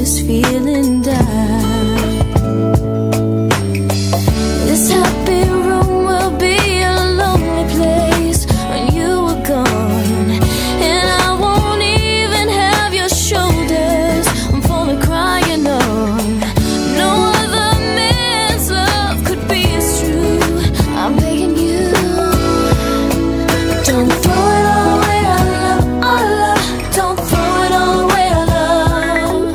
is feeling down. This happy room will be a lonely place when you are gone, and I won't even have your shoulders for me crying on. No other man's love could be as true. I'm begging you, don't throw it all away, our love, our love. Don't throw it all away, our love.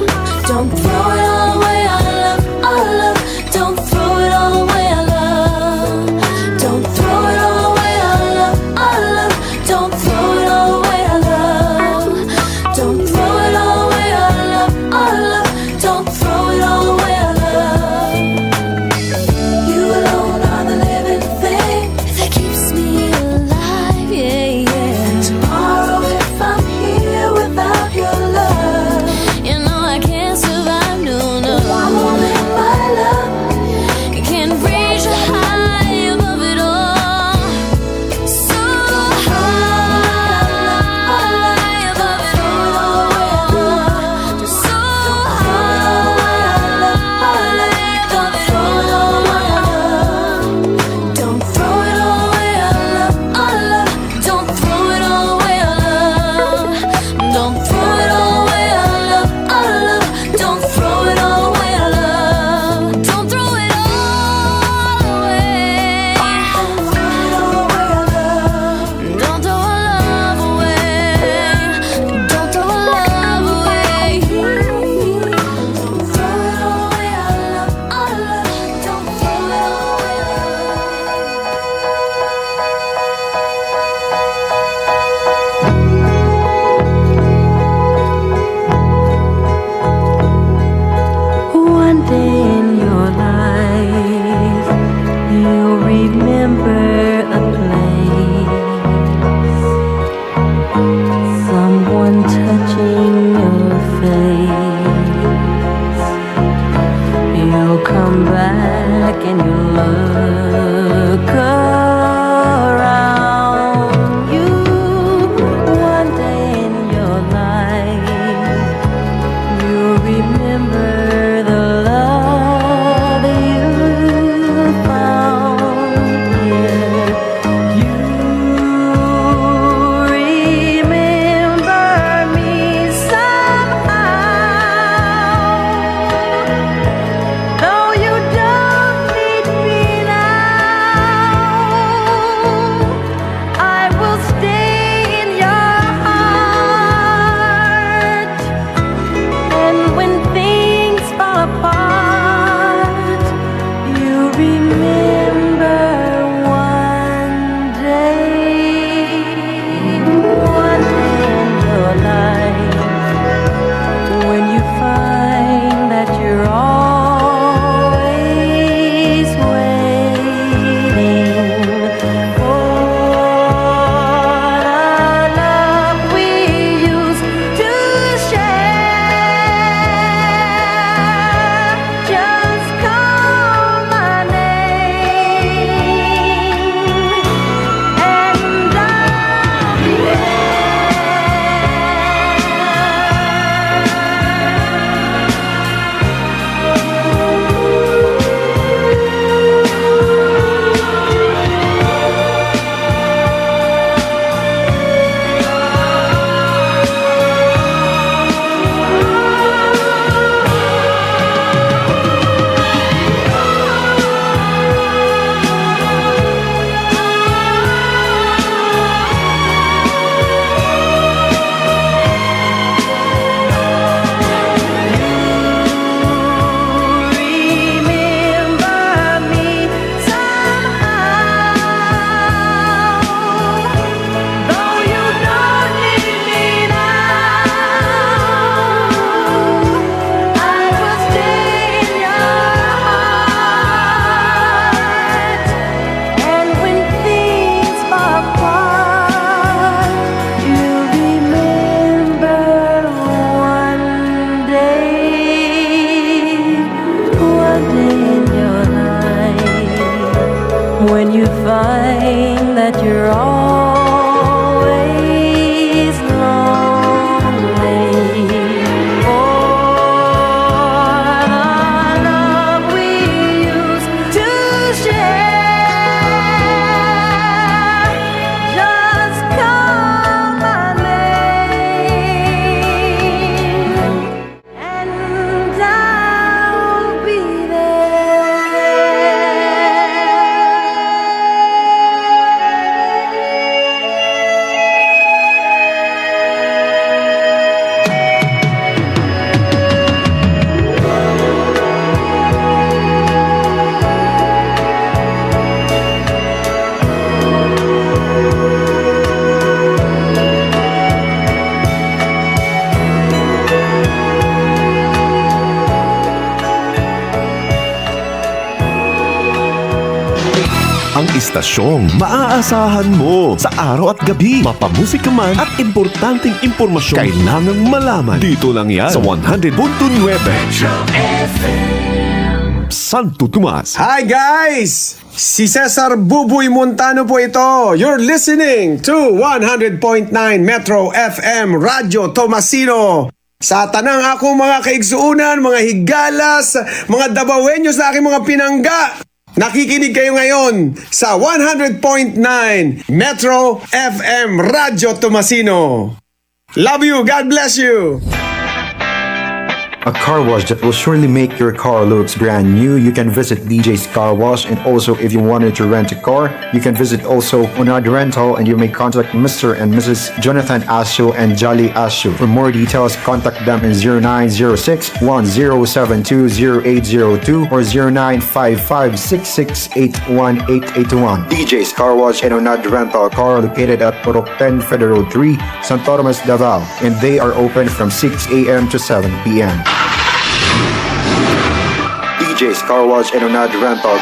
Don't throw it all away, our love, our love. Don't throw it all away, our love. Don't throw it all away, our love, our love. Don't throw it all away, our love. Don't throw it all away, our love, our love. Don't throw it all away, our love. You alone are the living thing that keeps me alive, yeah, yeah. Tomorrow if I'm here without your love, you know I can't survive, no, no. I won't let my love, it can't reach you high above it all. So high above it all. So high above it all. Don't throw it all away, our love, our love. Don't throw it all away, our love. Don't throw it all away, our love, our love. Don't throw it all away, our love. Don't throw it all away. Don't throw our love away. Don't throw our love away. Don't throw it all away, our love, our love. Don't throw it all away, our One day in your life, you'll remember a place, someone touching your face. You'll come back and you'll look around you. One day in your life, you'll remember the love you found here. You remember me somehow, though you don't need me now. I will stay in your heart. And when things Istasyong maaasahan mo sa araw at gabi. Mapamusika man at importanteng impormasyon kailangang malaman. Dito lang yan sa 100.9 Metro FM. Santo Tomas. Hi guys! Si Cesar Buboy Montano po ito. You're listening to 100.9 Metro FM Radio Tomasino. Sa tanang akong mga kaigsuunan, mga higalas, mga dabawenyo sa aking mga pinangga. Nakikinig kayo ngayon sa 100.9 Metro FM Radio Tomasino. Love you. God bless you. A car wash that will surely make your car looks brand new. You can visit DJ's Car Wash, and also if you wanted to rent a car, you can visit also Onad Rental, and you may contact Mr. and Mrs. Jonathan Asho and Jolly Asho. For more details, contact them in 0906-1072-0802 or 0955-6681-881. DJ's Car Wash and Onad Rental Car located at Purok 10 Federal 3, San Tomas, Davao, and they are open from 6 a.m. to 7 p.m. DJ's Car Wash and Onad Rental.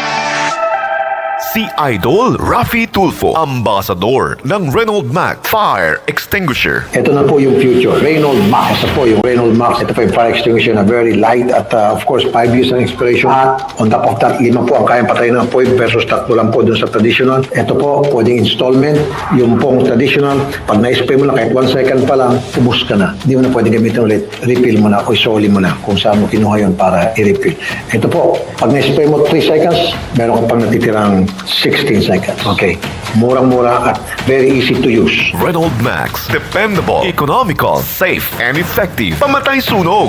Si Idol Rafi Tulfo, ambassador ng Renault Mac Fire Extinguisher. Ito na po yung future. Reynolds Max. Ito po yung Reynolds Max. Ito po yung fire extinguisher na very light at of course 5 years ng expiration. At on top of that, 5 po ang kayang patayin ng apoy versus 3 lang po dun sa traditional. Ito po, pwedeng installment. Yung pong traditional, pag na-spray mo na kahit 1 second pa lang, ubos ka na. Hindi mo na pwedeng gamitin ulit. Refill mo na o isoli mo na kung saan mo kinuha yun para i-refill. Ito po, pag na-spray mo 3 seconds, meron ka pang natitirang 16 seconds. Okay. Murang-mura at very easy to use. Renault Max. Dependable, economical, safe, and effective. Pamatay sunog.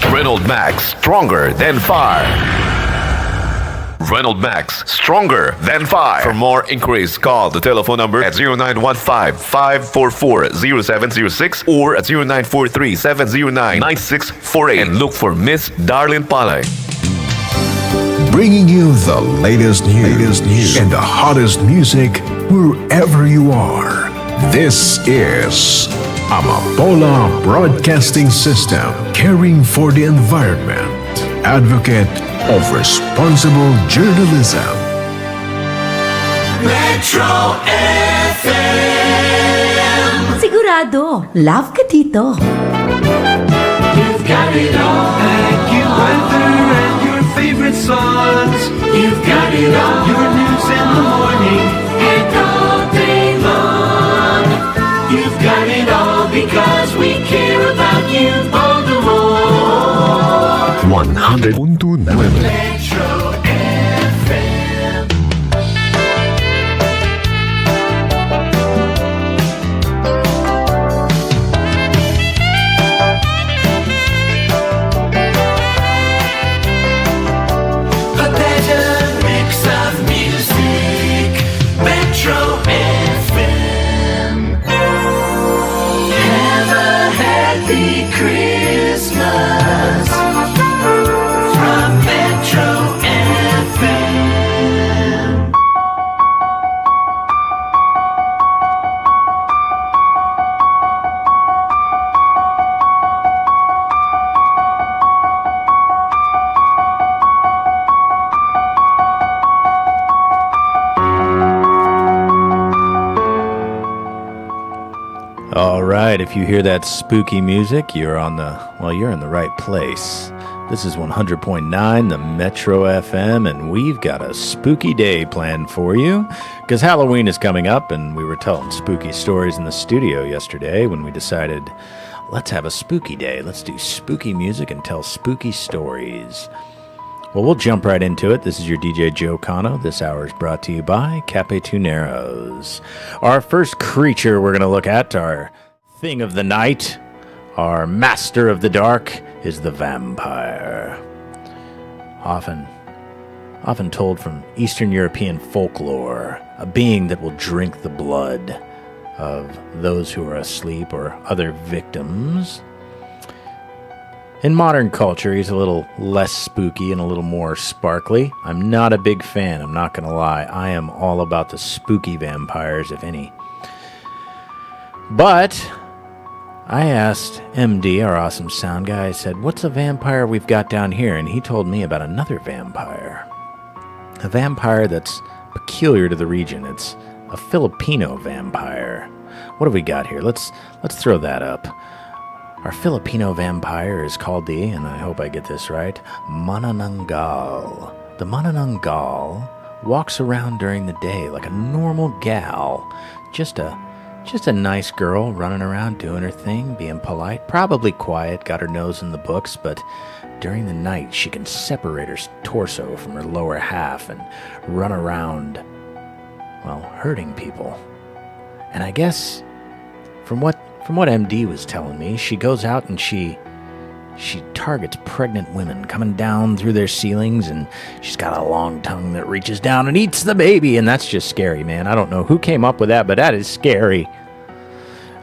Renault Max. Stronger than fire. Renault Max. Stronger than fire. For more inquiries, call the telephone number at 0915-544-0706 or at 0943-709-9648 and look for Miss Darlene Palay. Bringing you the latest news and the hottest music wherever you are. This is Amapola Broadcasting System, caring for the environment, advocate of responsible journalism. Metro FM. Sigurado, love ka dito. You've got it all. Thank you, weather and your favorite songs. You've got it all. Your news in the morning And all day long. You've got it all because we care about you all the more. 100.9 Metro FM. A better mix of music. Metro FM. Have a happy Christmas from Metro FM. All right, if you hear that spooky music, you're in the right place. This is 100.9, the Metro FM, and we've got a spooky day planned for you because Halloween is coming up, and we were telling spooky stories in the studio yesterday when we decided, let's have a spooky day. Let's do spooky music and tell spooky stories. Well, we'll jump right into it. This is your DJ Joe Kano. This hour is brought to you by Capetuneros. Our first creature we're going to look at, our thing of the night, our master of the dark, is the vampire. Often told from Eastern European folklore, a being that will drink the blood of those who are asleep or other victims. In modern culture, he's a little less spooky and a little more sparkly. I'm not a big fan, I'm not going to lie. I am all about the spooky vampires, if any. But I asked MD, our awesome sound guy, I said, what's a vampire we've got down here? And he told me about another vampire. A vampire that's peculiar to the region. It's a Filipino vampire. What have we got here? Let's throw that up. Our Filipino vampire is called the, and I hope I get this right, Manananggal. The Manananggal walks around during the day like a normal gal. Just a nice girl running around doing her thing, being polite, probably quiet, got her nose in the books, but during the night she can separate her torso from her lower half and run around, well, hurting people. And I guess from what MD was telling me, she goes out and she targets pregnant women coming down through their ceilings, and she's got a long tongue that reaches down and eats the baby, and that's just scary, man. I don't know who came up with that, but that is scary.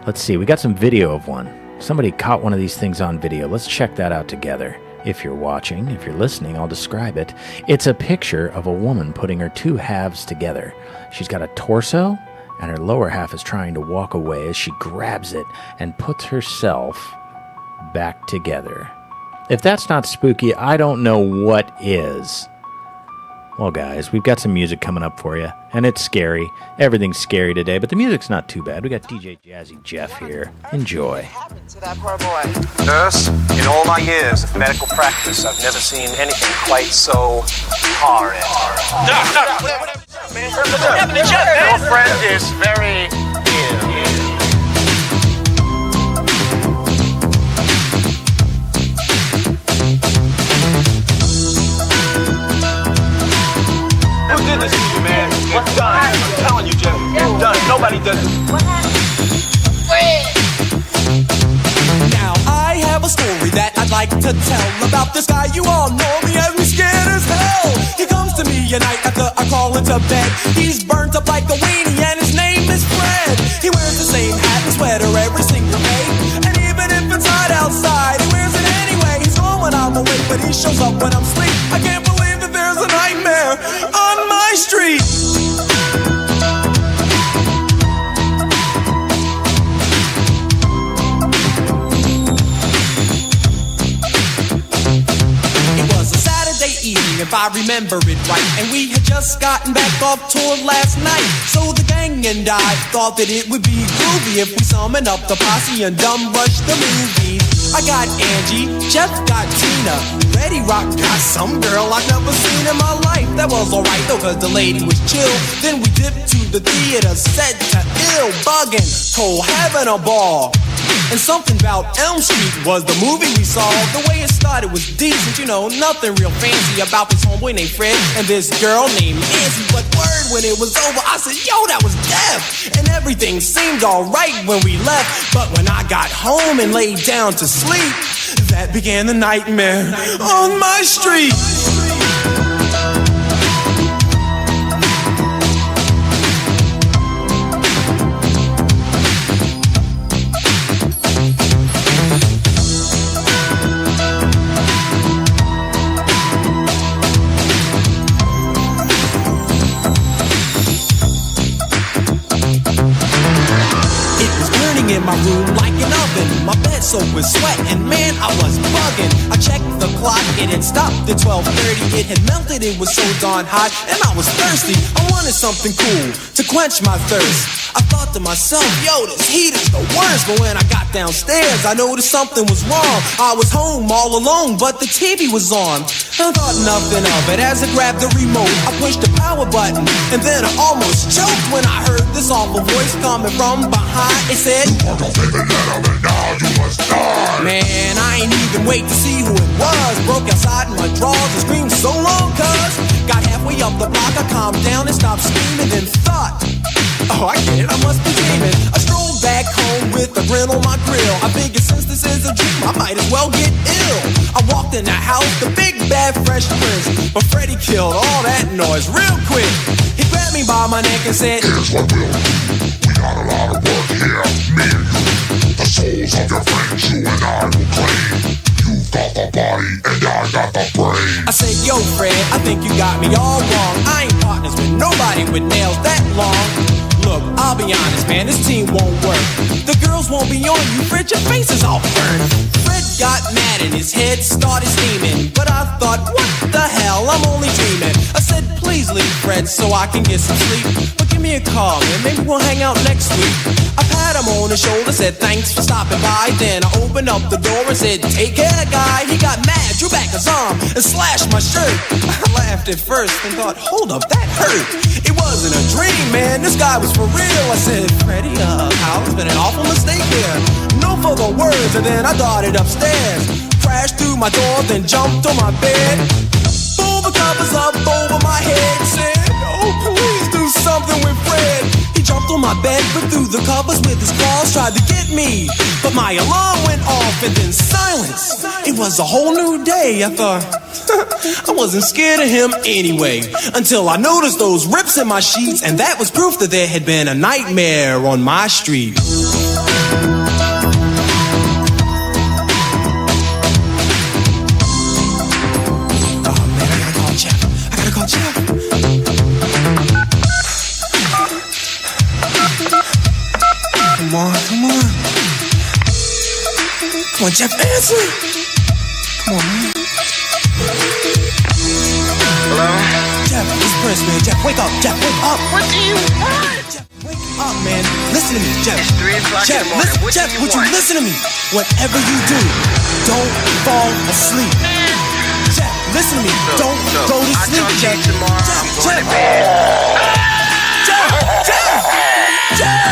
Let's see, we got some video of one. Somebody caught one of these things on video. Let's check that out together. If you're watching, if you're listening, I'll describe it. It's a picture of a woman putting her two halves together. She's got a torso, and her lower half is trying to walk away as she grabs it and puts herself back together. If that's not spooky, I don't know what is. Well, guys, we've got some music coming up for you, and it's scary. Everything's scary today, but the music's not too bad. We got DJ Jazzy Jeff here. Enjoy. Nurse, in all my years of medical practice, I've never seen anything quite so horrid. Your friend is very ill. Who did this to you, man? What's done? I'm telling you, Jim. Done. Nobody does it. What happened? Now I have a story that I'd like to tell about this guy. You all know me as me scared as hell. He comes to me at night after I crawl into bed. He's burnt up like a weenie and his name is Fred. He wears the same hat and sweater every single day, and even if it's hot outside, he wears it anyway. He's gone when I'm awake, but he shows up when I'm asleep. I can't believe that there's a nightmare on my street. Evening, if I remember it right, and we had just gotten back off tour last night. So the gang and I thought that it would be groovy if we summoned up the posse and dumb rush the movies. I got Angie, Jeff got Tina, Betty Rock got some girl I've never seen in my life. That was alright though, cause the lady was chill. Then we dipped to the theater, set to ill, bugging, told having a ball. And something about Elm Street was the movie we saw. The way it started was decent, you know, nothing real fancy about this homeboy named Fred and this girl named Nancy. But word, when it was over, I said, yo, that was death. And everything seemed alright when we left. But when I got home and laid down to sleep, that began the nightmare on my street. In my room like an oven, my bed soaked with sweat, and man, I was bugging. I checked the clock, it had stopped at 12:30. It had melted, it was so darn hot, and I was thirsty. I wanted something cool to quench my thirst. I thought to myself, yo, this heat is the worst. But when I got downstairs, I noticed something was wrong. I was home all alone, but the TV was on. I thought nothing of it as I grabbed the remote. I pushed the power button, and then I almost choked when I heard this awful voice coming from behind. It said, man, I ain't even wait to see who it was. Broke outside in my drawers and screamed so long, cuz got halfway up the block, I calmed down and stopped screaming, then thought, oh, I get it, I must be dreaming. I strolled back home with a grin on my grill. I figured since this is a dream, I might as well get ill. I walked in the house, the big bad fresh prince, but Freddy killed all that noise real quick. He grabbed me by my neck and said, here's what we'll do. We got a lot of work here, me and you. The souls of your friends, you and I will claim. You've got the body and I got the brain. I said, yo, Fred, I think you got me all wrong. I ain't partners with nobody with nails that long. Look, I'll be honest, man, this team won't work. The girls won't be on you, Fred, your face is all burnt. Fred got mad and his head started steaming, but I thought, what the hell, I'm only dreaming. I said, please leave, Fred, so I can get some sleep. But give me a call, man, maybe we'll hang out next week. I pat him on the shoulder, said thanks for stopping by. Then I opened up the door and said, take care, guy. He got mad, drew back his arm and slashed my shirt. I laughed at first and thought, hold up, that hurt. It wasn't a dream, man, this guy was for real. I said, Freddie, Hal, it's been an awful mistake here. No further words, and then I darted upstairs. Crashed through my door, then jumped on my bed. Pulled the covers up over my head. Said, oh, please do something with Fred. He jumped on my bed, ripped through the covers with his claws, tried to get me. But my alarm went off, and then silence. It was a whole new day. I thought, I wasn't scared of him anyway. Until I noticed those rips in my sheets, and that was proof that there had been a nightmare on my street. Come on, Jeff, answer! Come on, man. Hello? Jeff, it's Prince, man. Jeff, wake up. Jeff, wake up. What do you want? Jeff, wake up, man. Listen to me, Jeff. It's 3 o'clock Jeff, in the morning. What Jeff, do you would want? you listen to me? Whatever you do, don't fall asleep. Jeff, listen to me. Don't go to sleep, Jeff. Tomorrow. I'm going to bed. Jeff! Jeff! Jeff!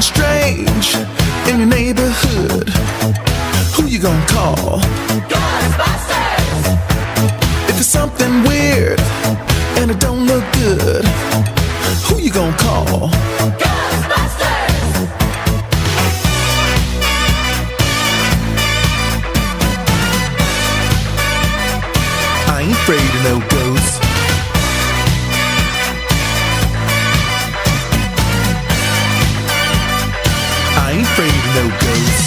Strange in your neighborhood, who you gonna call? Ghostbusters! If it's something weird and it don't look good, who you gonna call? Ghostbusters! I ain't afraid of no ghosts. I ain't afraid of no ghosts.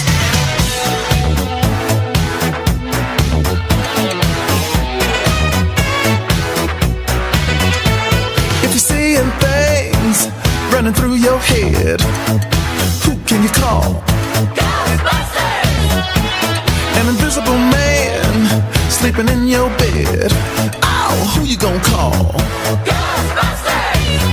If you're seeing things running through your head, who can you call? Ghostbusters! An invisible man sleeping in your bed. Oh, who you gonna call? Ghostbusters!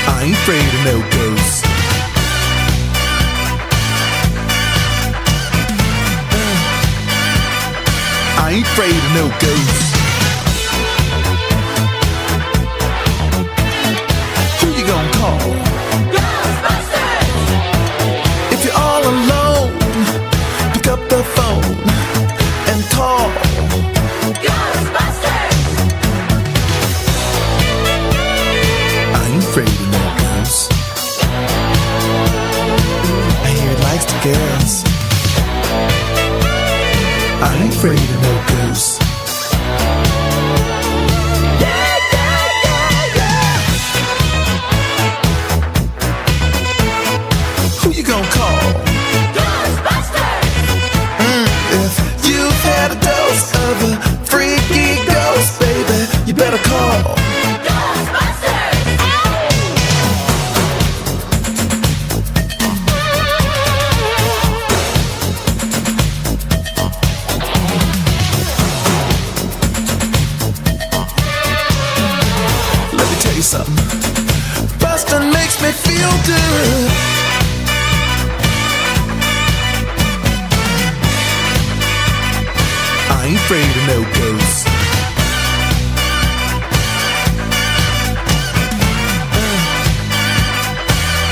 I ain't afraid of no ghosts. I ain't afraid of no ghosts. Who you gonna call? Ghostbusters! If you're all alone, pick up the phone and call. Ghostbusters! I ain't afraid of no ghosts. I hear it likes the girls. I ain't afraid of no ghosts. Who you gonna call? Ghostbusters! If you've had a dose of a freaky ghost, baby, you better call. feel good. I ain't afraid of no ghosts.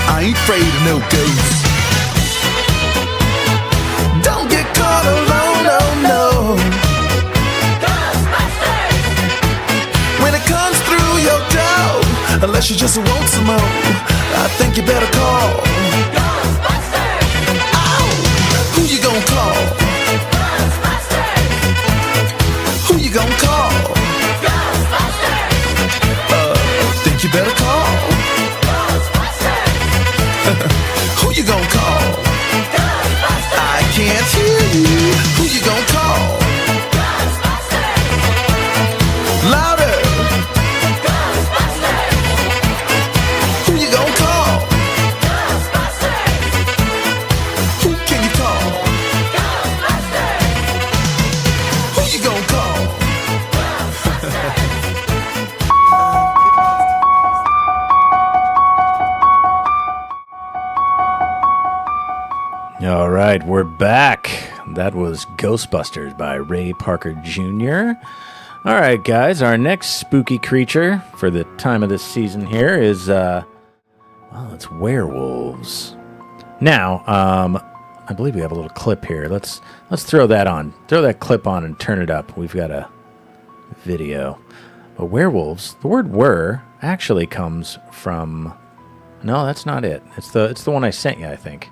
I ain't afraid of no ghosts. Don't get caught alone, no, no. When it comes through your door, unless you just want some more, I think you better call Ghostbusters. Oh, who you gonna call? Ghostbusters. Who you gonna call? Ghostbusters. Think you better call Ghostbusters. Who you gonna call? Ghostbusters. I can't hear you. Who you gonna call? Ghostbusters. Louder. Ghostbusters. Who you gonna call? Ghostbusters. Who can you call? Ghostbusters. Who you gonna call? All right, we're back. That was Ghostbusters by Ray Parker Jr. All right, guys, our next spooky creature for the time of this season here is, it's werewolves. Now, I believe we have a little clip here. Let's throw that on. Throw that clip on and turn it up. We've got a video. But werewolves, the word "were" actually comes from. No, that's not it. It's the one I sent you, I think.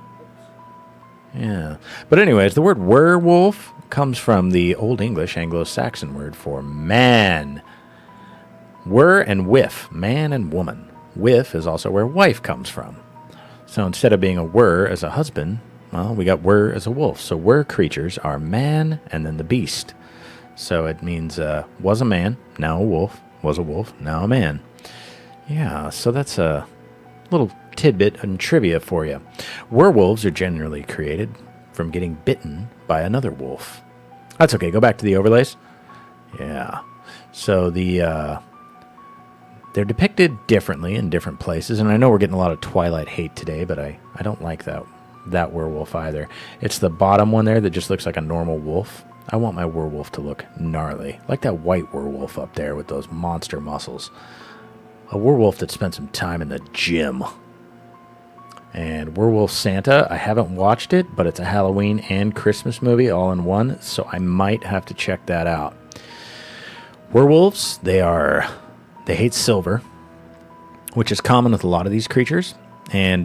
Yeah. But anyways, the word werewolf comes from the Old English Anglo-Saxon word for man. Were and whiff, man and woman. Whiff is also where wife comes from. So instead of being a were as a husband, well, we got were as a wolf. So were creatures are man and then the beast. So it means was a man, now a wolf, was a wolf, now a man. Yeah, so that's a little tidbit and trivia for you. Werewolves are generally created from getting bitten by another wolf. That's okay. Go back to the overlays. Yeah. So they're depicted differently in different places, and I know we're getting a lot of Twilight hate today, but I don't like that werewolf either. It's the bottom one there that just looks like a normal wolf. I want my werewolf to look gnarly, like that white werewolf up there with those monster muscles. A werewolf that spent some time in the gym. And Werewolf Santa, I haven't watched it, but it's a Halloween and Christmas movie all in one, so I might have to check that out. Werewolves, they hate silver, which is common with a lot of these creatures. And,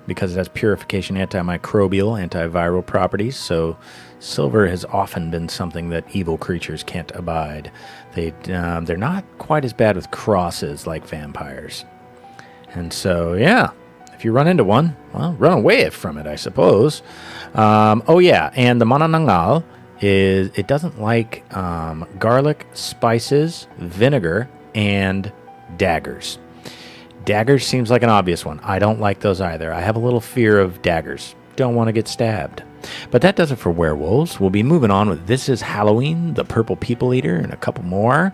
because it has purification, antimicrobial, antiviral properties, so silver has often been something that evil creatures can't abide. They're not quite as bad with crosses like vampires. And so, yeah, if you run into one, well, run away from it, I suppose. And the manananggal it doesn't like garlic, spices, vinegar, and daggers. Daggers seems like an obvious one. I don't like those either. I have a little fear of daggers. Don't want to get stabbed. But that does it for werewolves. We'll be moving on with This Is Halloween, The Purple People Eater, and a couple more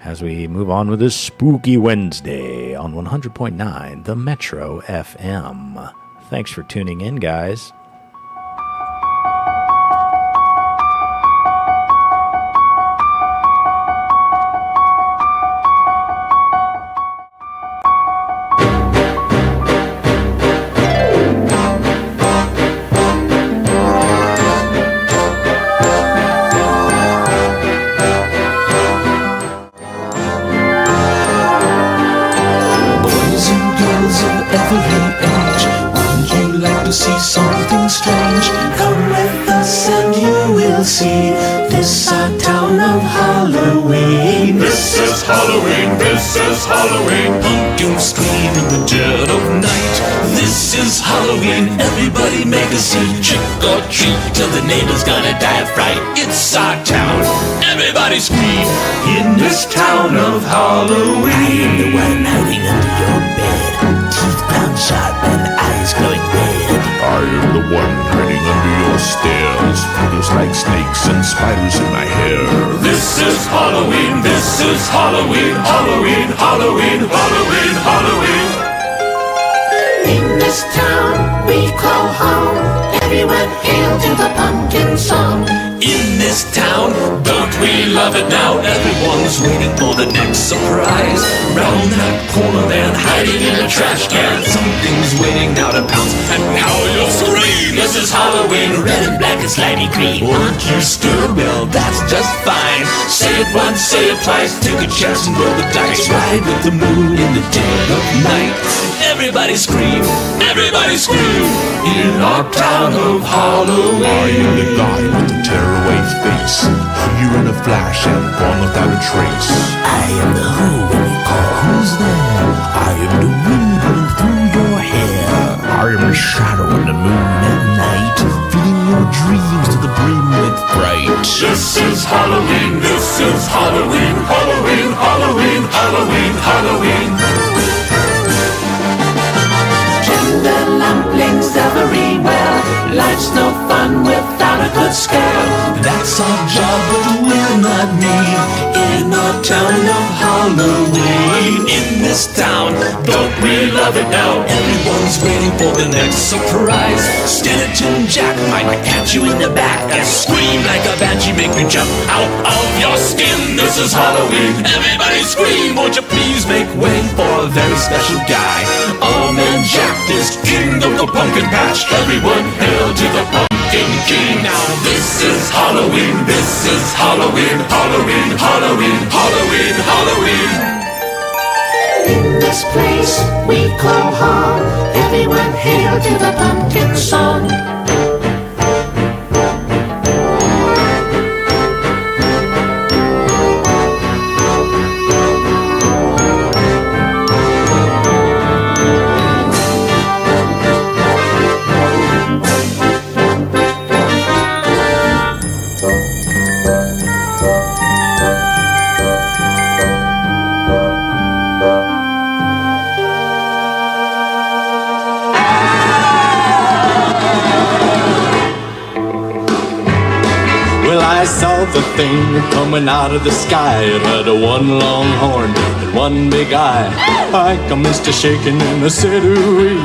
as we move on with this Spooky Wednesday on 100.9 The Metro FM. Thanks for tuning in, guys. See something strange. Come with us and you will see. This our town of Halloween. This is Halloween, this is Halloween. Pumpkins scream in the dead of night. This is Halloween, everybody make a scene. Trick or treat till the neighbor's gonna die of fright. It's our town, everybody scream. In this town of Halloween. I am the one hiding under your bed. Teeth ground sharp and eyes glowing red. I am the one hiding under your stairs. Feathers like snakes and spiders in my hair. This is Halloween, this is Halloween. Halloween, Halloween, Halloween, Halloween. this town we call home, everyone hail to the pumpkin song. In this town, don't we love it now? Everyone's waiting for the next surprise. Round that corner and hiding in a trash can, something's waiting now to pounce, and now you'll scream. This is Halloween, red and black and slimy green. Aren't you scared? Well, that's just fine. Say it once, say it twice, take a chance and roll the dice. Ride with the moon in the dead of night. Everybody scream, everybody scream. In our town of Halloween. I am the guy with the tearaway face, here in a flash and gone without a trace. I am the who when you call who's there. I am the wind blowing through your hair. I am the shadow on the moon at night, filling your dreams to the brim with fright. This is Halloween, this is Halloween, Halloween, Halloween, Halloween, Halloween. Gender lumplings everywhere, life's no fun without a good scare. That's our job, but we're not mean. In our town of Halloween. In this town, don't we love it now? Everyone's waiting for the next surprise. Skeleton Jack might catch you in the back and scream like a banshee, make you jump out of your skin. This is Halloween. Everybody scream, won't you please make way for a very special guy. Our man Jack is king of the pumpkin patch. Everyone hail to the pumpkin king. Now this is Halloween, this is Halloween, Halloween, Halloween, Halloween, Halloween. In this place we call home, everyone hail to the pumpkin song. I saw the thing coming out of the sky. It had a one long horn and one big eye. I commenced to shaking and I said, ooh-wee.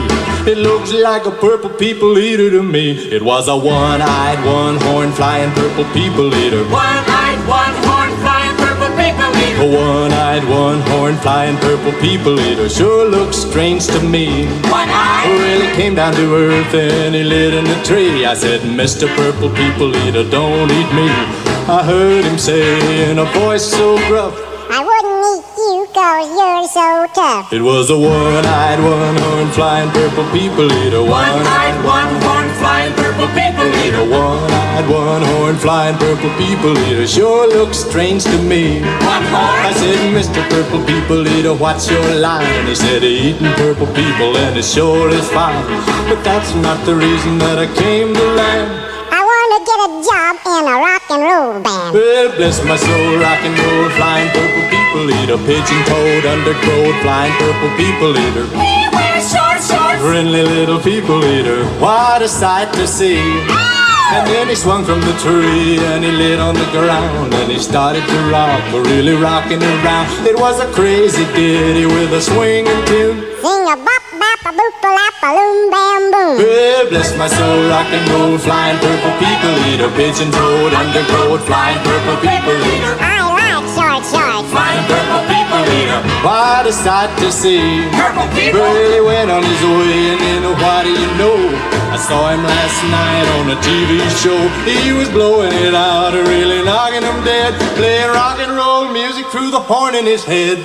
It looks like a purple people eater to me. It was a one-eyed, one-horn flying purple people eater. One-eyed, one-horn flying purple people eater. A one-eyed, one-horn flying purple people eater sure looks strange to me. One-eyed? Really came down to earth and he lit in a tree. I said, Mr. Purple People Eater, don't eat me. I heard him say in a voice so gruff, I wouldn't eat you 'cause you're so tough. it was a one-eyed, one-horn flying purple people eater. One-eyed, one-horn flying purple people eater. One-eyed, one-horn flying purple people eater sure looks strange to me. One-horn? I said, Mr. Purple People Eater, what's your line? He said, eating purple people and it sure is fine. But that's not the reason that I came to land. I want to get a job in a rock and roll band. Well, bless my soul, rock and roll, flying purple people eater, pigeon-toed, undergrowth, flying purple people eater. He wears short shorts. Friendly little people eater, what a sight to see. And then he swung from the tree and he lit on the ground and he started to rock, really rocking around. It was a crazy ditty with a swinging tune. Sing a bop bop a boop a lap a loom bam boom. Well, bless my soul, rock and roll, flying purple people eater, pigeon-toed, undergrowth, flying purple people eater. I like short shorts. Flying purple people eater, what a sight to see. Purple people? Well, he went on his way and then what do you know? I saw him last night on a TV show. He was blowing it out, really knocking him dead, playing rock and roll music through the horn in his head.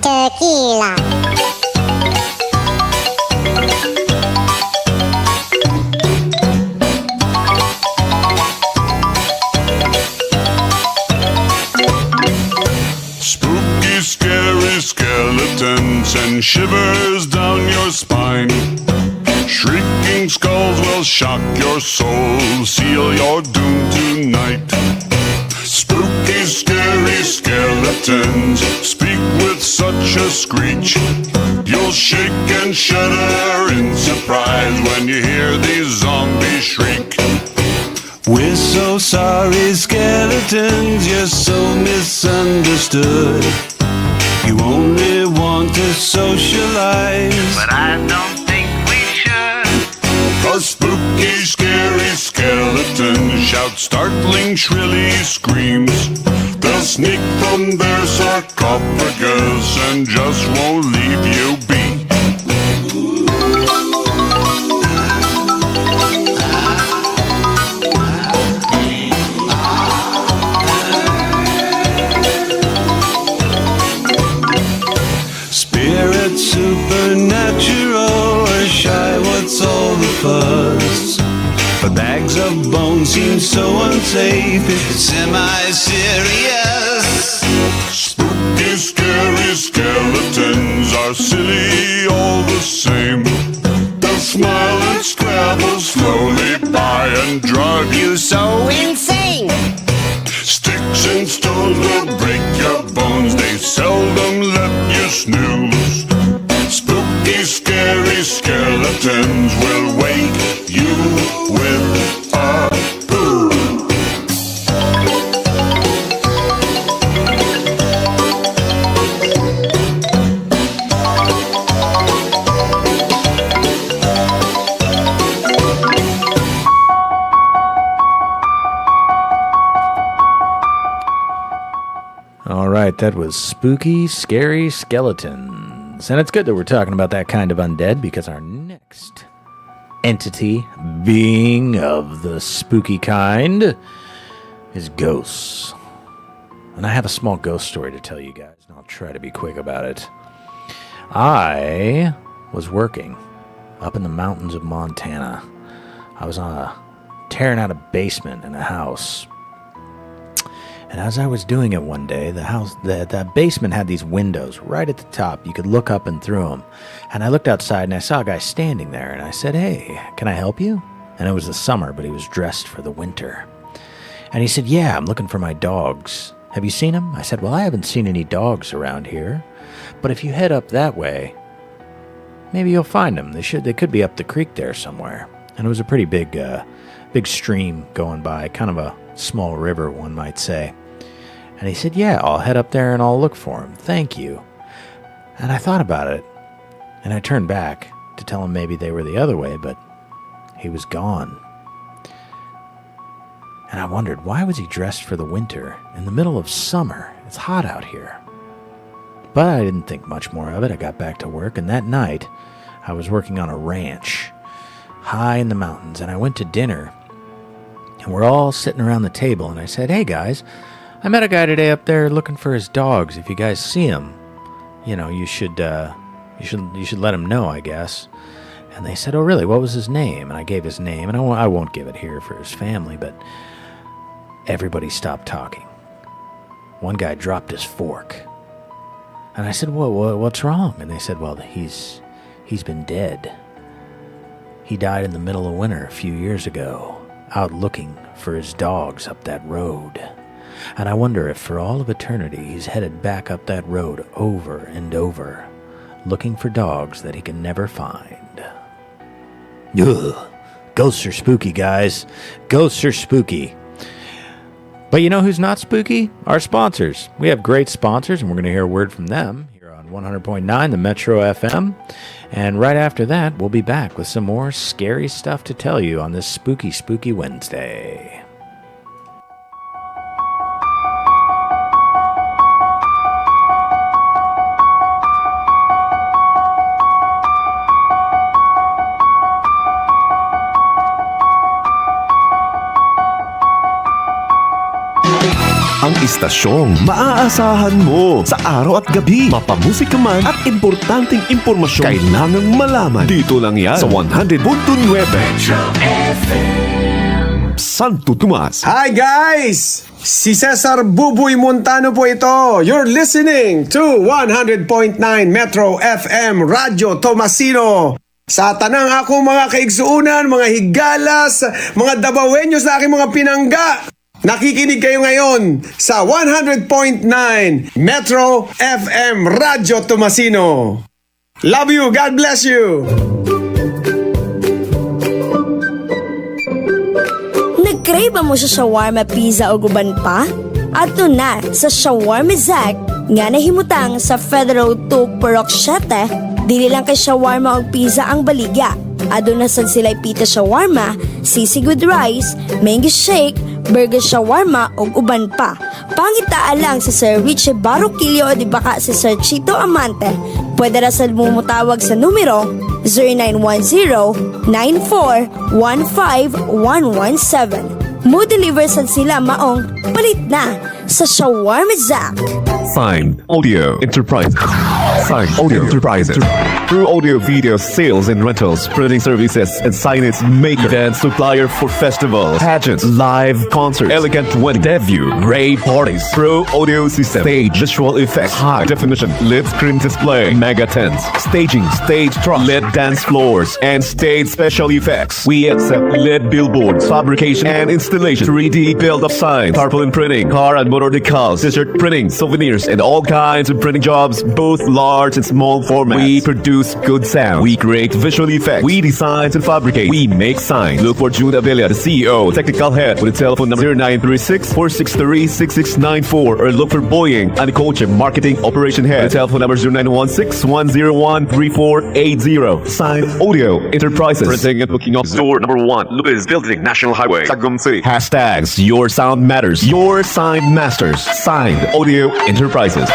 Tequila. Spooky, scary skeletons and shivers down your spine. Shrieking skulls will shock your soul, seal your doom tonight. Spooky, scary skeletons speak with such a screech. You'll will shake and shudder in surprise when you hear these zombies shriek. We're so sorry, skeletons, you're so misunderstood. You only want to socialize, but I don't think we should. A spooky, scary skeleton shouts startling, shrilly screams. They'll sneak from their sarcophagus and just won't leave you be. Spirit supernatural or shy, what's all the fuss? But bags of bones seem so unsafe, it's semi-serious. Spooky, scary skeletons are silly all the same. They'll smile and scrabble slowly by and drive you so Insane! Sticks and stones will break your bones. They seldom let you snooze. Spooky, scary skeletons will wake you with a boo. All right, that was Spooky, Scary Skeletons. And it's good that we're talking about that kind of undead because our next entity, being of the spooky kind, is ghosts. And I have a small ghost story to tell you guys, and I'll try to be quick about it. I was working up in the mountains of Montana. I was tearing out a basement in a house. And as I was doing it one day, the basement had these windows right at the top. You could look up and through them. And I looked outside and I saw a guy standing there. And I said, "Hey, can I help you?" And it was the summer, but he was dressed for the winter. And he said, "Yeah, I'm looking for my dogs. Have you seen them?" I said, "Well, I haven't seen any dogs around here. But if you head up that way, maybe you'll find them. They could be up the creek there somewhere." And it was a pretty big stream going by, kind of a small river, one might say. And he said, "Yeah, I'll head up there and I'll look for him. Thank you." And I thought about it, and I turned back to tell him maybe they were the other way, but he was gone. And I wondered, why was he dressed for the winter in the middle of summer? It's hot out here. But I didn't think much more of it. I got back to work, and that night I was working on a ranch high in the mountains, and I went to dinner. And we're all sitting around the table, and I said, "Hey, guys, I met a guy today up there looking for his dogs. If you guys see him, you should let him know, I guess." And they said, "Oh, really? What was his name?" And I gave his name, and I won't give it here for his family, but everybody stopped talking. One guy dropped his fork. And I said, "What's wrong?" And they said, "Well, he's been dead. He died in the middle of winter a few years ago, out looking for his dogs up that road. And I wonder if for all of eternity he's headed back up that road over and over, looking for dogs that he can never find." Ugh. Ghosts are spooky, guys. Ghosts are spooky. But you know who's not spooky? Our sponsors. We have great sponsors, and we're going to hear a word from them here on 100.9, the Metro FM. And right after that, we'll be back with some more scary stuff to tell you on this spooky, spooky Wednesday. Ang istasyong maaasahan mo sa araw at gabi, mapamusika man at importanteng impormasyon kailangang malaman. Dito lang yan sa 100.9 Santo Tomas. Hi guys! Si Cesar Buboy Montano po ito. You're listening to 100.9 Metro FM Radio Tomasino. Sa tanang akong mga kaigsuunan, mga higalas, mga dabawenyos na aking mga pinangga. Nakikinig kayo ngayon sa 100.9 Metro FM Radio Tomasino. Love you. God bless you. Nag-crave ba mo sa shawarma pizza o guban pa? Ato na sa Shawarma Zack nga nahimutang sa Federal 2 Purok 7. Dili lang kay shawarma o pizza ang baligya. Aduna sad sila pita shawarma, sisig with rice, mango shake, burger shawarma ug uban pa. Pangitaan lang sa Sir Richie Baroquillo o di baka si Sir Chito Amante. Pwede ra sad mo mutawag sa numero 0910-9415-117. Mo deliver sad sila maong palit na sa Shawarma Zack. Signed Audio Enterprise. Signed Audio Enterprises. Through audio, video, sales and rentals, printing services, and signage maker, event supplier for festivals, pageants, live concerts, elegant wedding, debut, rave parties, pro audio system, stage, visual effects, high definition, LED screen display, mega tents, staging, stage truck, LED dance floors, and stage special effects. We accept LED billboards, fabrication and installation, 3D build-up signs, tarpaulin printing, car and motor decals, t-shirt printing, souvenirs, and all kinds of printing jobs, both large and small formats. We produce good sound. We create visual effects. We design and fabricate. We make signs. Look for June Abella, the CEO, technical head, with a telephone number 0936-463-6694, or look for Boying and Coach, marketing operation head, with a telephone number 0916-101-3480. Signed Audio Enterprises. Printing and booking of store number 1, Lupez Building, National Highway, Tagum City. Hashtags Your Sound Matters. Your Sign Masters. Signed Audio Enterprises.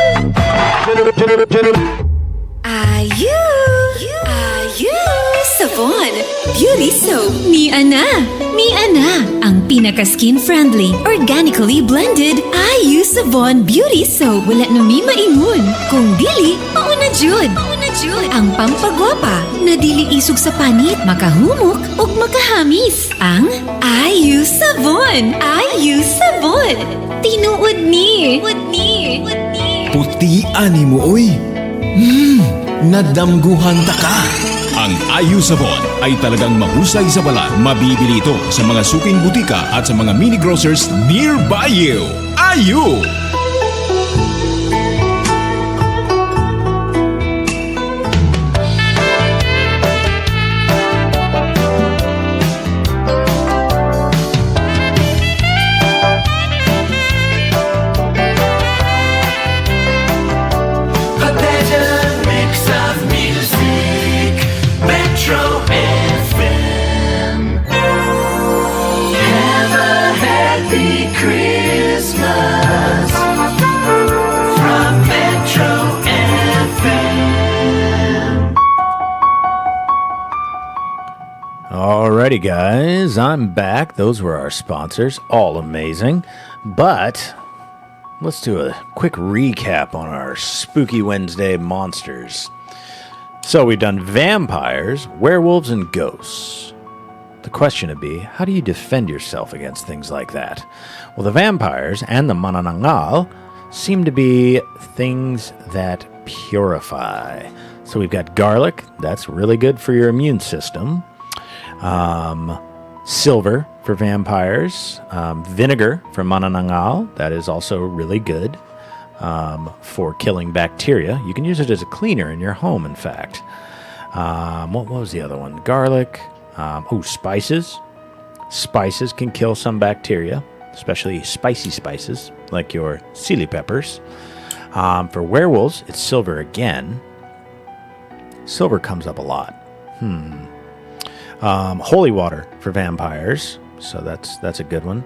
Savon Beauty Soap ni Ana. Ang pinaka-skin-friendly, organically blended Ayu Savon Beauty Soap. Wala na mi maingon. Kung dili, mauna jud. Ang pampagwapa na dili isog sa panit, makahumok ug makahamis. Ang Ayu Savon. Tinuod ni. Puti ani mo oy. Nadamguhan ta ka. Ang Ayu Sabon ay talagang mahusay sa balat. Mabibili ito sa mga suking butika at sa mga mini grocers nearby you. Ayu! Alrighty, guys, I'm back. Those were our sponsors, all amazing. But let's do a quick recap on our Spooky Wednesday monsters. So we've done vampires, werewolves, and ghosts. The question would be, how do you defend yourself against things like that? Well, the vampires and the mananangal seem to be things that purify. So we've got garlic. That's really good for your immune system. Silver for vampires. Vinegar for mananangal. That is also really good for killing bacteria. You can use it as a cleaner in your home, in fact. What was the other one? Garlic. Spices. Spices can kill some bacteria, especially spicy spices, like your chili peppers. For werewolves, it's silver again. Silver comes up a lot. Holy water for vampires, so that's a good one.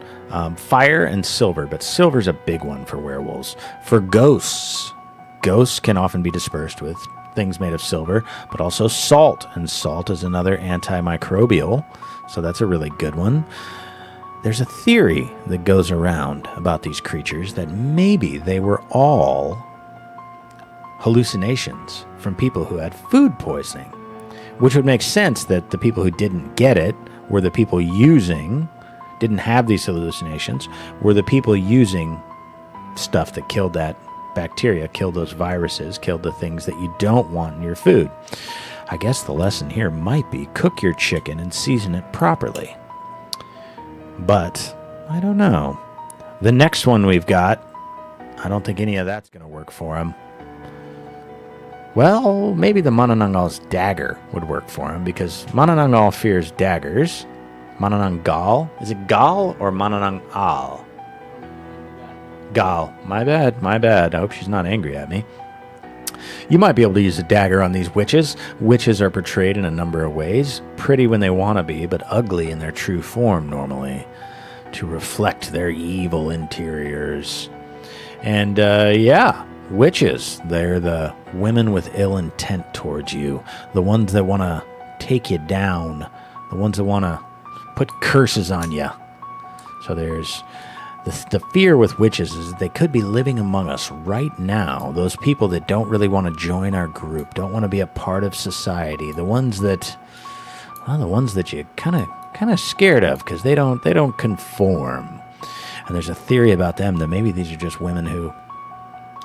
Fire and silver, but silver's a big one for werewolves. For ghosts can often be dispersed with things made of silver, but also salt, and salt is another antimicrobial, so that's a really good one. There's a theory that goes around about these creatures that maybe they were all hallucinations from people who had food poisoning, which would make sense that the people who didn't get it were the people didn't have these hallucinations, were the people using stuff that killed that bacteria, killed those viruses, killed the things that you don't want in your food. I guess the lesson here might be cook your chicken and season it properly. But I don't know. The next one we've got, I don't think any of that's going to work for him. Well, maybe the Manananggal's dagger would work for him, because Manananggal fears daggers. Manananggal? Is it Gal or Manananggal? Gal. My bad. I hope she's not angry at me. You might be able to use a dagger on these witches. Witches are portrayed in a number of ways. Pretty when they want to be, but ugly in their true form normally, to reflect their evil interiors. And witches, they're the women with ill intent towards you, the ones that want to take you down, the ones that want to put curses on you. So there's the fear with witches is that they could be living among us right now. Those people that don't really want to join our group, don't want to be a part of society, the ones that you kind of scared of because they don't conform. And there's a theory about them that maybe these are just women who,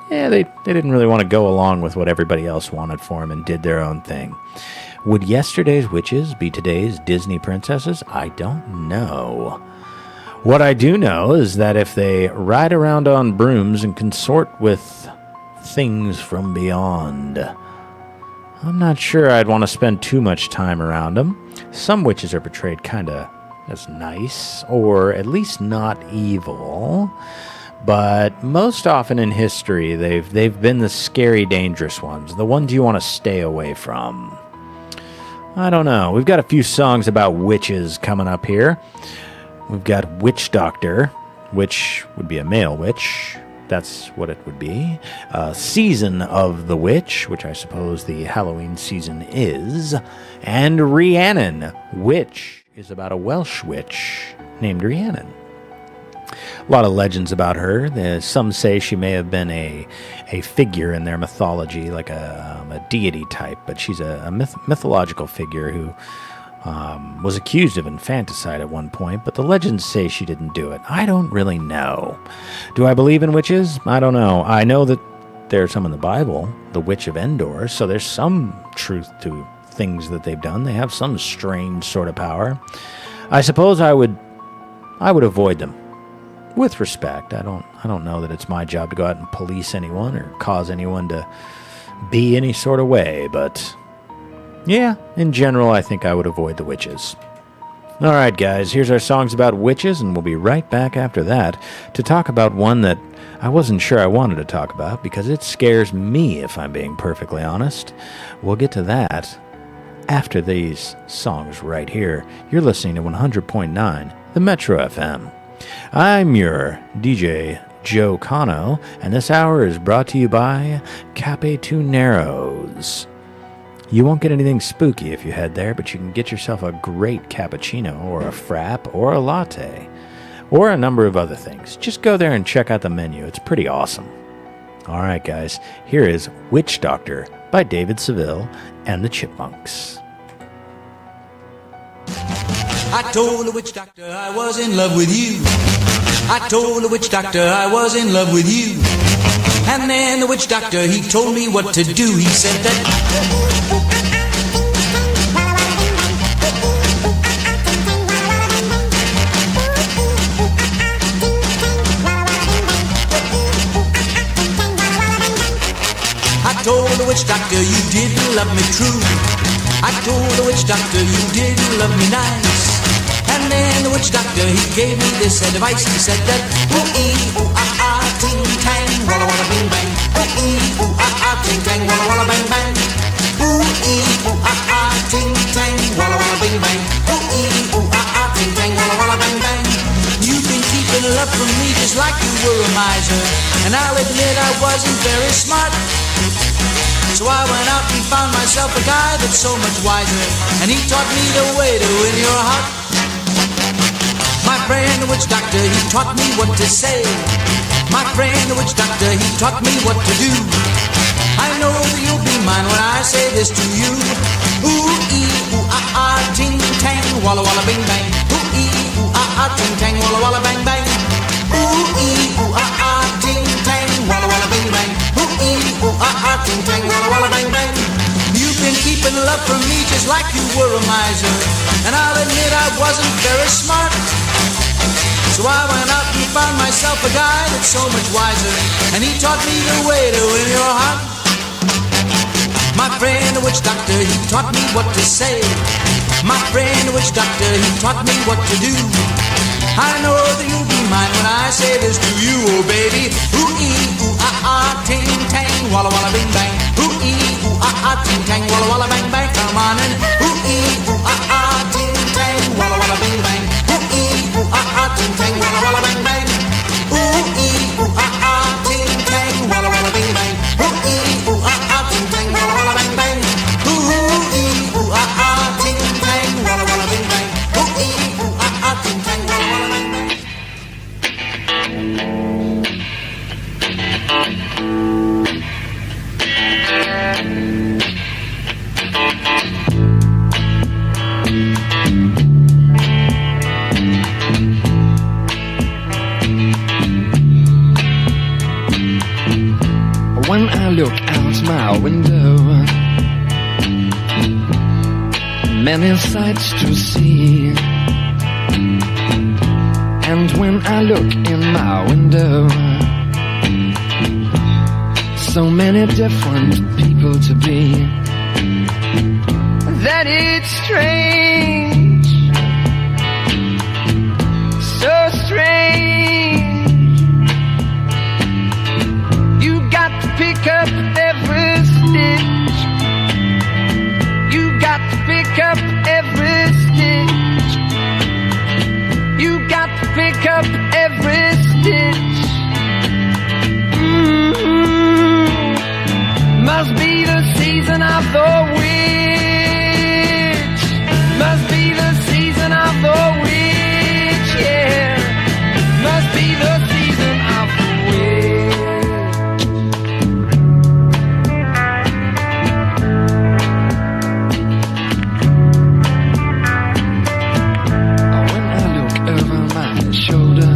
they didn't really want to go along with what everybody else wanted for them and did their own thing. Would yesterday's witches be today's Disney princesses? I don't know. What I do know is that if they ride around on brooms and consort with things from beyond, I'm not sure I'd want to spend too much time around them. Some witches are portrayed kind of as nice, or at least not evil. But most often in history, they've been the scary, dangerous ones, the ones you want to stay away from. I don't know. We've got a few songs about witches coming up here. We've got Witch Doctor, which would be a male witch. That's what it would be. Season of the Witch, which I suppose the Halloween season is. And Rhiannon, which is about a Welsh witch named Rhiannon. A lot of legends about her. Some say she may have been a figure in their mythology, like a deity type, but she's a mythological figure who was accused of infanticide at one point, but the legends say she didn't do it. I don't really know. Do I believe in witches? I don't know. I know that there's some in the Bible, the Witch of Endor, so there's some truth to things that they've done. They have some strange sort of power. I suppose I would avoid them. With respect. I don't know that it's my job to go out and police anyone or cause anyone to be any sort of way, but yeah, in general, I think I would avoid the witches. All right, guys, here's our songs about witches, and we'll be right back after that to talk about one that I wasn't sure I wanted to talk about because it scares me, if I'm being perfectly honest. We'll get to that after these songs right here. You're listening to 100.9, the Metro FM. I'm your DJ, Joe Kano, and this hour is brought to you by Cappuccinos. You won't get anything spooky if you head there, but you can get yourself a great cappuccino or a frap or a latte or a number of other things. Just go there and check out the menu. It's pretty awesome. All right, guys, here is Witch Doctor by David Seville and the Chipmunks. I told the witch doctor I was in love with you. I told the witch doctor I was in love with you. And then the witch doctor, he told me what to do. He said that I told the witch doctor you didn't love me true. I told the witch doctor you didn't love me nice. And then the witch doctor, he gave me this advice. He said that ooh-ee, ooh-ah-ah, ting-tang, walla-walla, bing-bang. Ooh-ee, ooh-ah-ah, ting-tang, walla-walla, bang-bang. Ooh-ee, ooh-ah-ah, ting-tang, walla-walla, bing-bang. Ooh-ee, ooh-ah-ah, ting-tang, walla-walla, bang-bang. You've been keeping love from me just like you were a miser. And I'll admit I wasn't very smart. So I went out and found myself a guy that's so much wiser. And he taught me the way to win your heart. My friend the witch doctor, he taught me what to say. My friend the witch doctor, he taught me what to do. I know that you'll be mine when I say this to you. Ooh-ee, ooh-ah-ah, ting-tang, walla-walla, bing-bang. Ooh-ee, ooh-ah-ah, ting-tang, walla-walla, bang-bang. Ooh-ee, ooh-ah-ah, ting-tang, walla-walla, bing-bang. Ooh-ee, ooh-ah-ah, ting-tang, walla-walla, bang-bang. You've been keeping love from me just like you were a miser. And I'll admit I wasn't very smart. So I went out and found myself a guy that's so much wiser. And he taught me the way to win your heart. My friend, the witch doctor, he taught me what to say. My friend, the witch doctor, he taught me what to do. I know that you'll be mine when I say this to you, oh baby. Ooh-ee, ooh-ah-ah, ting-tang, walla-walla, bing-bang. Ooh-ee, ooh-ah-ah, ting-tang, walla-walla, bang-bang. Come on and ooh-ee, ooh-ah-ah, ting-tang, walla-walla, bing-bang. Ooh-ee, ooh-ah-ah, ting-tang, walla-walla, bang-bang. Ooh-ee, ooh-ah-ah, ting-tang, walla-walla, bing-bang. Ooh-ee, ooh-ah-ah, ting-tang, walla-walla, bang-bang. Ooh-ee, ooh-ah-ah, ting-tang, walla-walla, bing-bang. Ooh-ee, ooh-ah-ah, ting-tang, walla-walla, bang-bang. When I look out my window, many sights to see. And when I look in my window, so many different people to be, that it's strange, so strange. You got to pick up every stitch. You got to pick up every stitch. You got to pick up every stitch. Must be the season of the witch. Must be the season of the witch, yeah. Must be the season of the witch. When I look over my shoulder,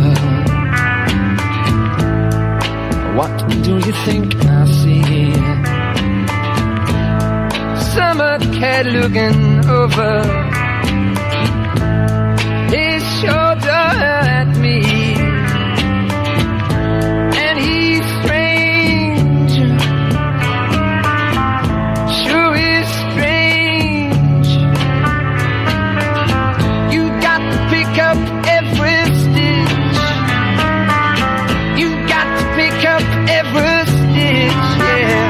what do you think I see? Summer cat looking over his shoulder at me, and he's strange, sure is strange. You got to pick up every stitch. You got to pick up every stitch, yeah.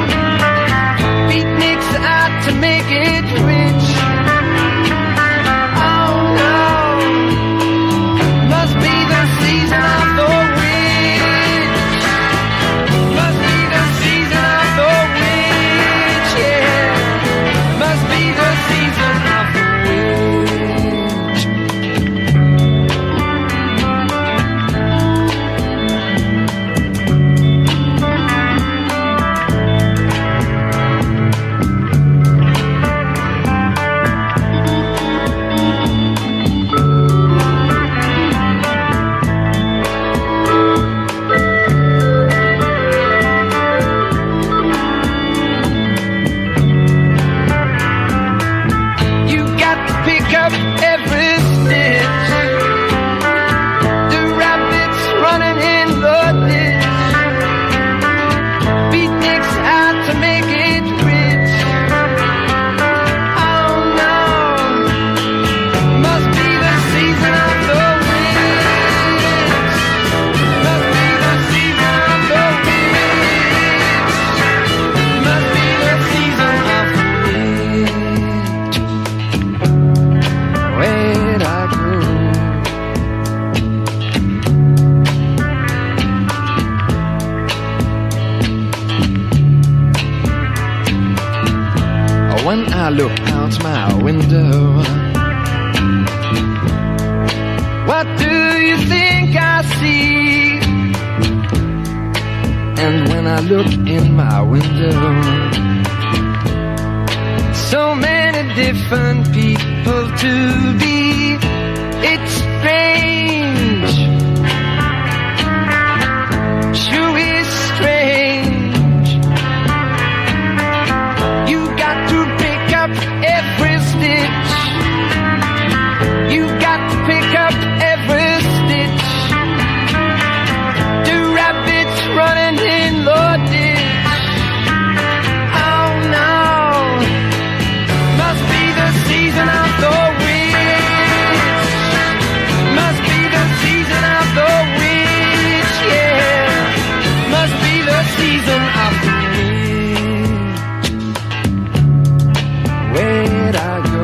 Beatniks out to make it rich. Oh no, must be the season of the witch. Must be the season of the witch, yeah. Must be the season of the witch. You got to pick up every stitch. The rabbits running in the ditch. Beatniks out to make it rich. Oh no, must be the season of the witch. Must be the season of the witch. Must be the season of the witch. Where'd I go? When I look out my window, what do you think I see? And when I look in my window, so many different people to be. It's strange, sure is strange. You got to pick up every stitch. You got to pick up every stitch. The rabbits running in the ditch. Oh no, of the wind. Where'd I go?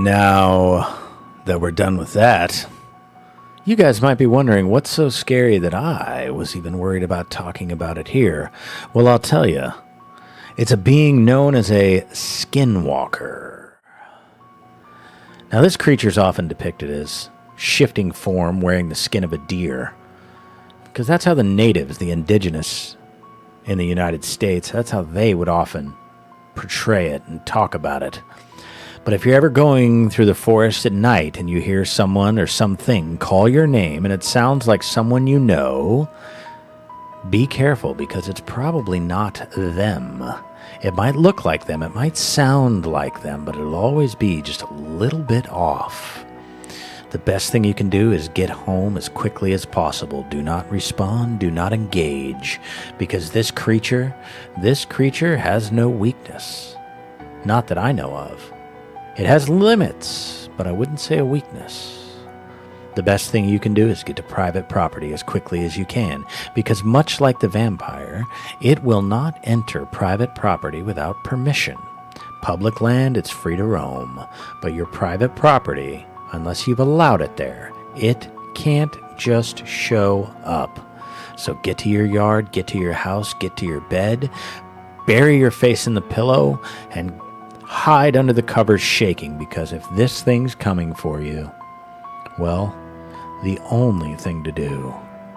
Now that we're done with that, you guys might be wondering what's so scary that I was even worried about talking about it here. Well, I'll tell you. It's a being known as a skinwalker. Now, this creature is often depicted as shifting form wearing the skin of a deer, because that's how the natives, the indigenous in the United States, that's how they would often portray it and talk about it. But if you're ever going through the forest at night and you hear someone or something call your name and it sounds like someone you know, be careful, because it's probably not them. It might look like them, it might sound like them, but it'll always be just a little bit off. The best thing you can do is get home as quickly as possible. Do not respond, do not engage, because this creature has no weakness. Not that I know of. It has limits, but I wouldn't say a weakness. The best thing you can do is get to private property as quickly as you can, because much like the vampire, it will not enter private property without permission. Public land, it's free to roam, but your private property, unless you've allowed it there, it can't just show up. So get to your yard, get to your house, get to your bed, bury your face in the pillow, and hide under the covers shaking, because if this thing's coming for you, well, the only thing to do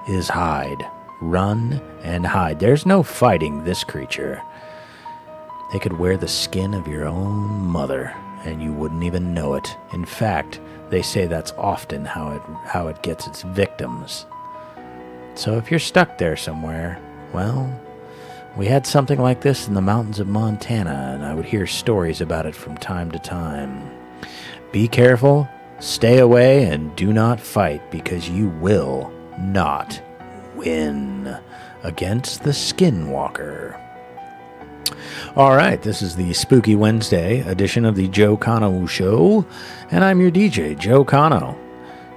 is hide. Run and hide. There's no fighting this creature. They could wear the skin of your own mother, and you wouldn't even know it. In fact, they say that's often how it gets its victims. So if you're stuck there somewhere, well, we had something like this in the mountains of Montana, and I would hear stories about it from time to time. Be careful. Stay away and do not fight, because you will not win against the Skinwalker. All right, this is the Spooky Wednesday edition of the Joe Kano Show, and I'm your DJ, Joe Kano.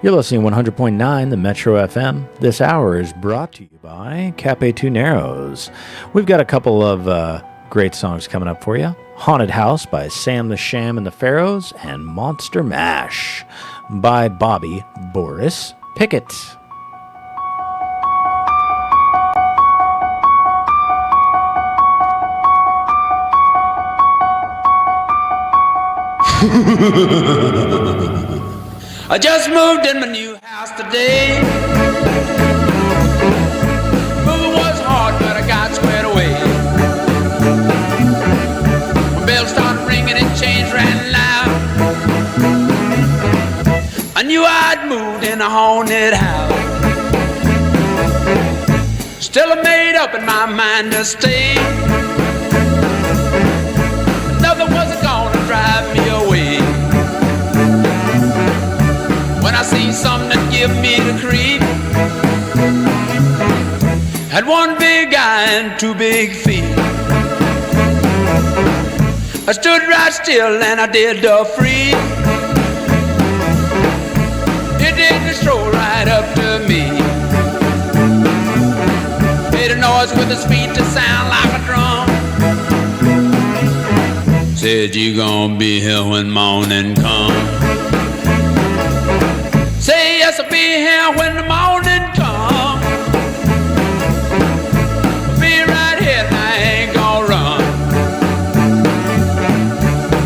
You're listening to 100.9, the Metro FM. This hour is brought to you by Cape Tuneros. We've got a couple of great songs coming up for you. Haunted House by Sam the Sham and the Pharaohs, and Monster Mash by Bobby Boris Pickett. I just moved in my new house today. Moving was hard, but I got squared away. When bells started ringing and chains ran loud, I knew I'd moved in a haunted house. Still I made up in my mind to stay. Nothing was gonna drive me away. When I seen something that give me the creep, had one big eye and two big feet. I stood right still and I did the free. It didn't stroll right up to me. Made a noise with its feet to sound like a drum. Said you gon' be here when morning comes. Say yes, I'll be here when the morning comes. I'll be right here and I ain't gonna run.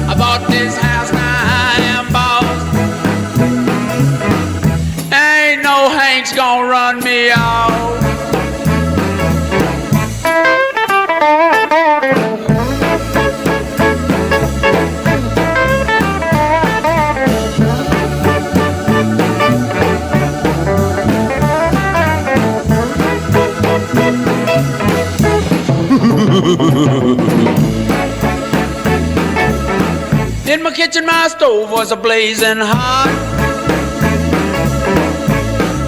I bought this house, now I am boss. Ain't no Hank's gonna run me off. In my kitchen, my stove was a-blazing hot.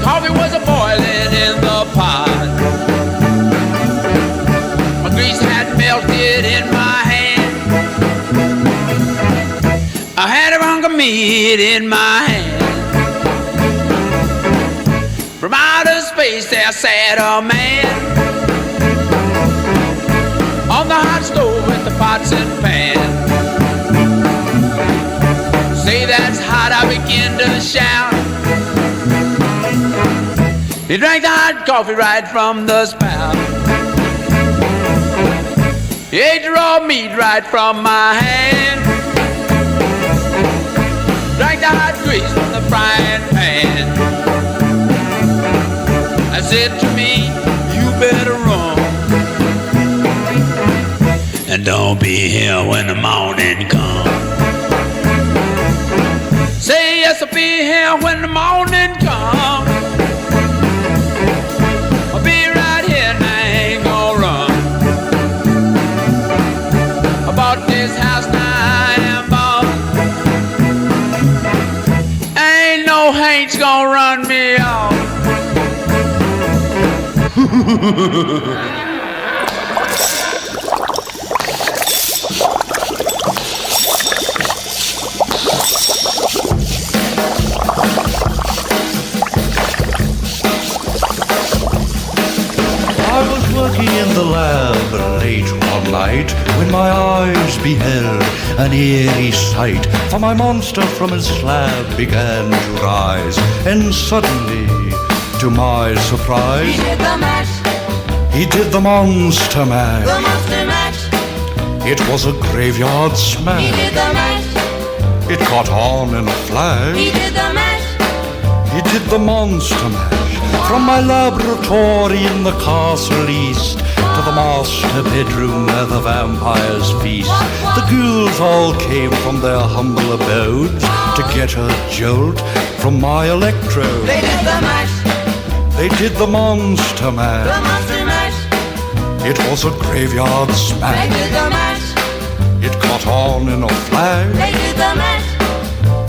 Coffee was a-boiling in the pot. My grease had melted in my hand. I had a hunk of meat in my hand. From outer space there sat a man on the hot stove with the pots and pans. Say that's hot, I begin to shout. He drank the hot coffee right from the spout. He ate the raw meat right from my hand. Drank the hot grease from the frying pan. I said to me, you better run, and don't be here when the morning comes. Say yes, I'll be here when the morning comes. I'll be right here and I ain't gonna run. gonna run me off. I was working in the lab late one night when my eyes beheld an eerie sight. For my monster from his slab began to rise, and suddenly, to my surprise, He did the mash, he did the monster mash. the monster mash. It was a graveyard He smash. did the mash, It caught on in a flash. he did the mash. He did the monster mash. From my laboratory in the castle east to the master bedroom where the vampires feast. The ghouls all came from their humble abodes to get a jolt from my electrode. They did the mash, They did the monster the mash. monster mash. It was a graveyard They smash. did the mash, It caught on in a flash. they did the mash.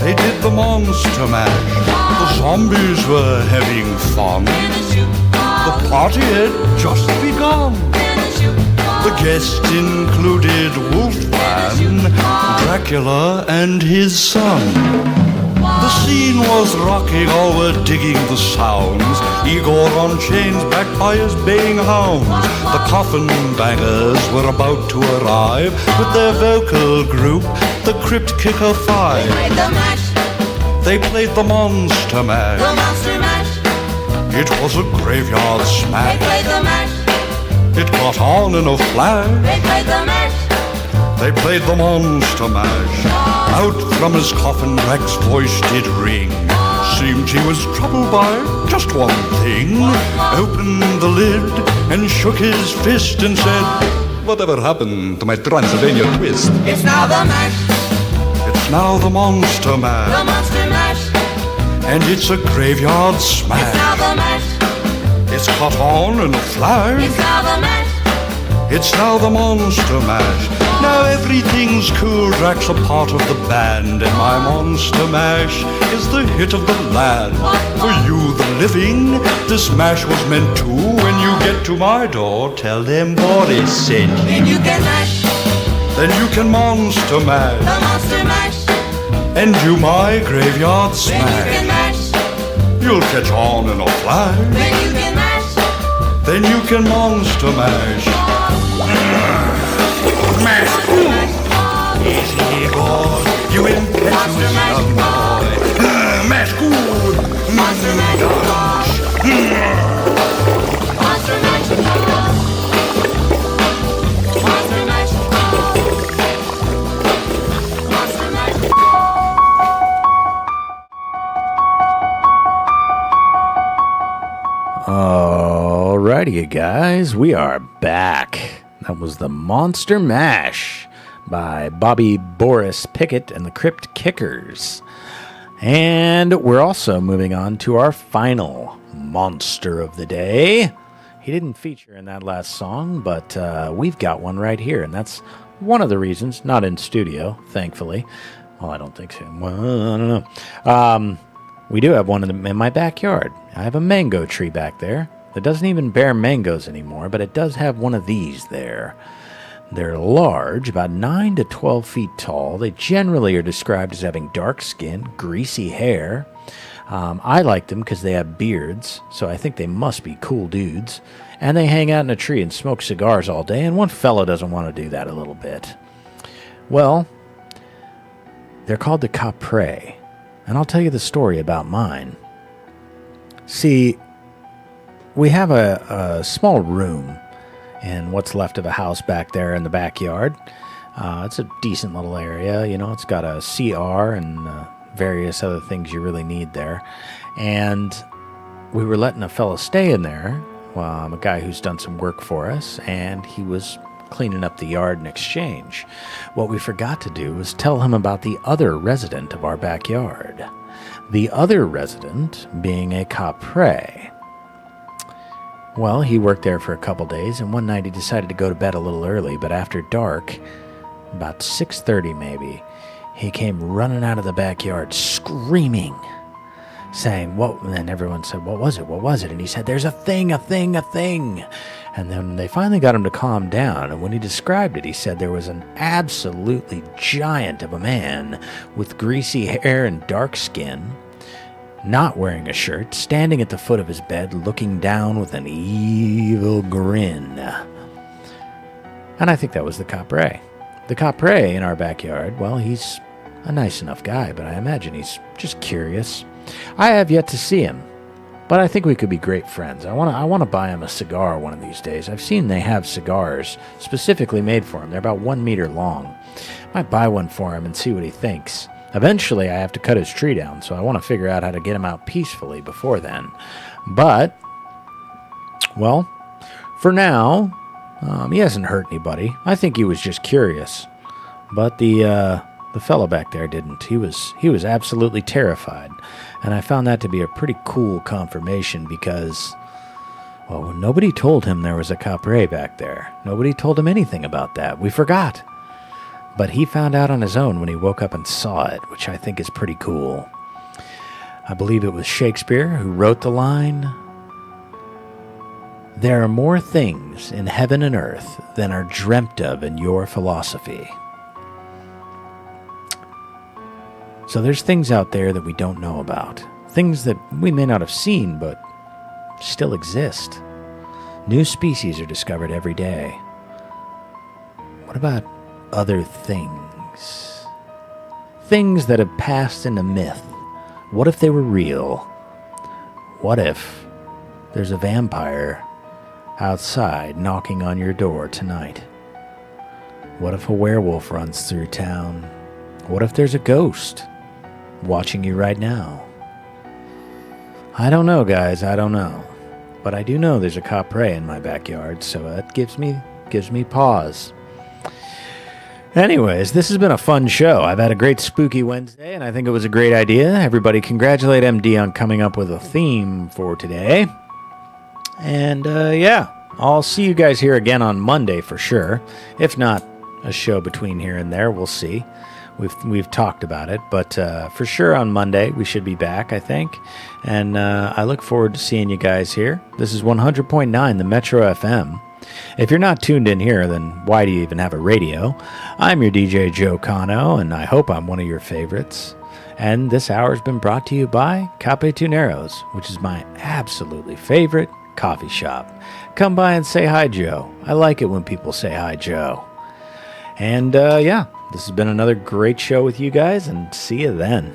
They did the monster mash. The zombies were having fun. The party had just begun. The guests included Wolfman, Dracula, and his son. The scene was rocking, all were digging the sounds. Igor on chains, backed by his baying hounds. The coffin bangers were about to arrive with their vocal group, the Crypt Kicker Five. They played the mash, They played the monster the mash. monster mash. It was a graveyard They smash. played the mash, It caught on in a flash. they played the mash. They played the monster mash. Out from his coffin, Drac's voice did ring. Seemed he was troubled by just one thing. Opened the lid and shook his fist and said, "Whatever happened to my Transylvania twist?" It's now the mash, It's now the monster the mash. monster mash. And it's a graveyard It's smash. now the mash, It's caught on in a flash. it's now the mash. It's now the monster mash. Now everything's cool, Drac's a part of the band, and my monster mash is the hit of the land. For you, the living, this mash was meant to. When you get to my door, tell them Boris sent you. Then you can mash, Then you can monster the mash, monster mash. and do my graveyard Then you can smash. mash, You'll catch on in a flash. then you can mash. Then you can monster mash. Mash. Easy, boy. You impetuous young boy. Mash good. Monster mash, monster mash. Monster mash, monster mash. Alrighty, you guys, we are back. That was the Monster Mash by Bobby Boris Pickett and the Crypt Kickers. And we're also moving on to our final monster of the day. He didn't feature in that last song, but we've got one right here, and that's one of the reasons, not in studio, thankfully. Well, I don't think so. Well, I don't know. We do have one in my backyard. I have a mango tree back there that doesn't even bear mangoes anymore, but it does have one of these there. They're large, about 9 to 12 feet tall. They generally are described as having dark skin, greasy hair. I like them because they have beards, so I think they must be cool dudes. And they hang out in a tree and smoke cigars all day, and one fellow doesn't want to do that a little bit. Well, they're called the Capre, and I'll tell you the story about mine. See, we have a small room in what's left of a house back there in the backyard. It's a decent little area, you know. It's got a CR and various other things you really need there. And we were letting a fellow stay in there, a guy who's done some work for us, and he was cleaning up the yard in exchange. What we forgot to do was tell him about the other resident of our backyard. The other resident being a Capre. Well, he worked there for a couple days, and one night he decided to go to bed a little early, but after dark, about 6:30 maybe, he came running out of the backyard screaming saying, "What?" And then everyone said, "What was it? What was it?" And he said, "There's a thing, a thing, a thing." And then they finally got him to calm down. And when he described it, he said there was an absolutely giant of a man with greasy hair and dark skin, not wearing a shirt, standing at the foot of his bed, looking down with an evil grin. And I think that was the Capre. The Capre in our backyard, well, he's a nice enough guy, but I imagine he's just curious. I have yet to see him, but I think we could be great friends. I want to buy him a cigar one of these days. I've seen they have cigars specifically made for him. They're about 1 meter long. Might buy one for him and see what he thinks. Eventually, I have to cut his tree down, so I want to figure out how to get him out peacefully before then. But, well, for now, he hasn't hurt anybody. I think he was just curious. But the fellow back there didn't. He was absolutely terrified. And I found that to be a pretty cool confirmation because, well, nobody told him there was a Capre back there. Nobody told him anything about that. We forgot. But he found out on his own when he woke up and saw it, which I think is pretty cool. I believe it was Shakespeare who wrote the line, "There are more things in heaven and earth than are dreamt of in your philosophy." So there's things out there that we don't know about. Things that we may not have seen, but still exist. New species are discovered every day. What about other things? Things that have passed into myth. What if they were real? What if there's a vampire outside knocking on your door tonight? What if a werewolf runs through town? What if there's a ghost watching you right now? I don't know, guys. I don't know. But I do know there's a Capre in my backyard, so that gives me pause. Anyways, this has been a fun show. I've had a great spooky Wednesday, and I think it was a great idea. Everybody congratulate MD on coming up with a theme for today. And, yeah, I'll see you guys here again on Monday for sure. If not, a show between here and there, we'll see. We've talked about it, but for sure on Monday we should be back, I think. And I look forward to seeing you guys here. This is 100.9, the Metro FM. If you're not tuned in here, then why do you even have a radio? I'm your DJ Joe Kano, and I hope I'm one of your favorites. And this hour has been brought to you by Cafetuneros, which is my absolutely favorite coffee shop. Come by and say hi, Joe. I like it when people say hi, Joe. And yeah, this has been another great show with you guys, and see you then.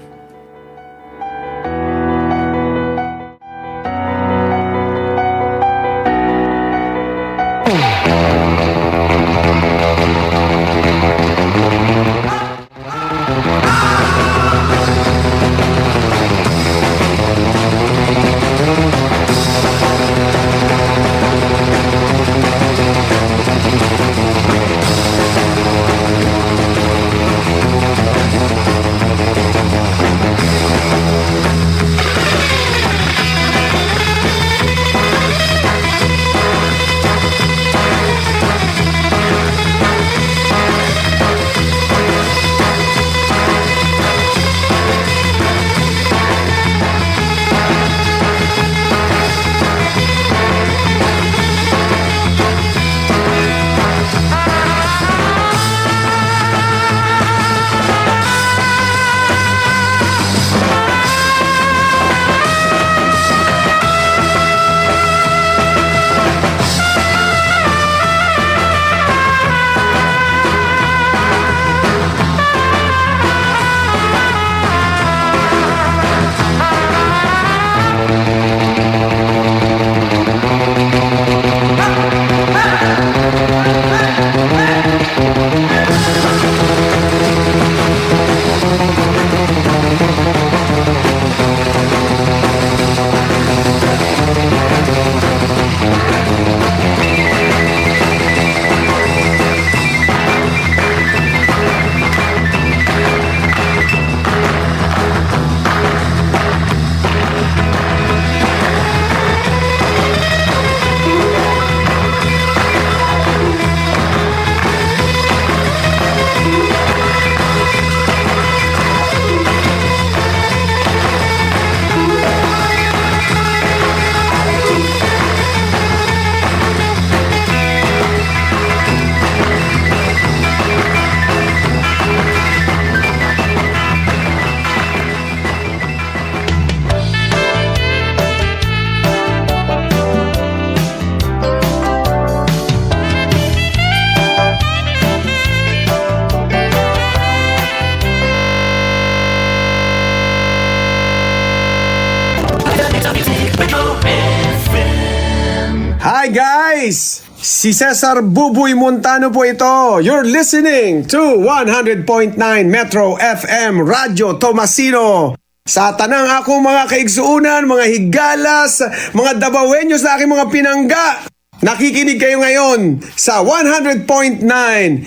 guys! Si Cesar Buboy Montano po ito. You're listening to 100.9 Metro FM Radyo Tomasino. Sa tanang akong mga kaigsuunan, mga higalas, mga Dabawenyos na aking mga pinangga. Nakikinig kayo ngayon sa 100.9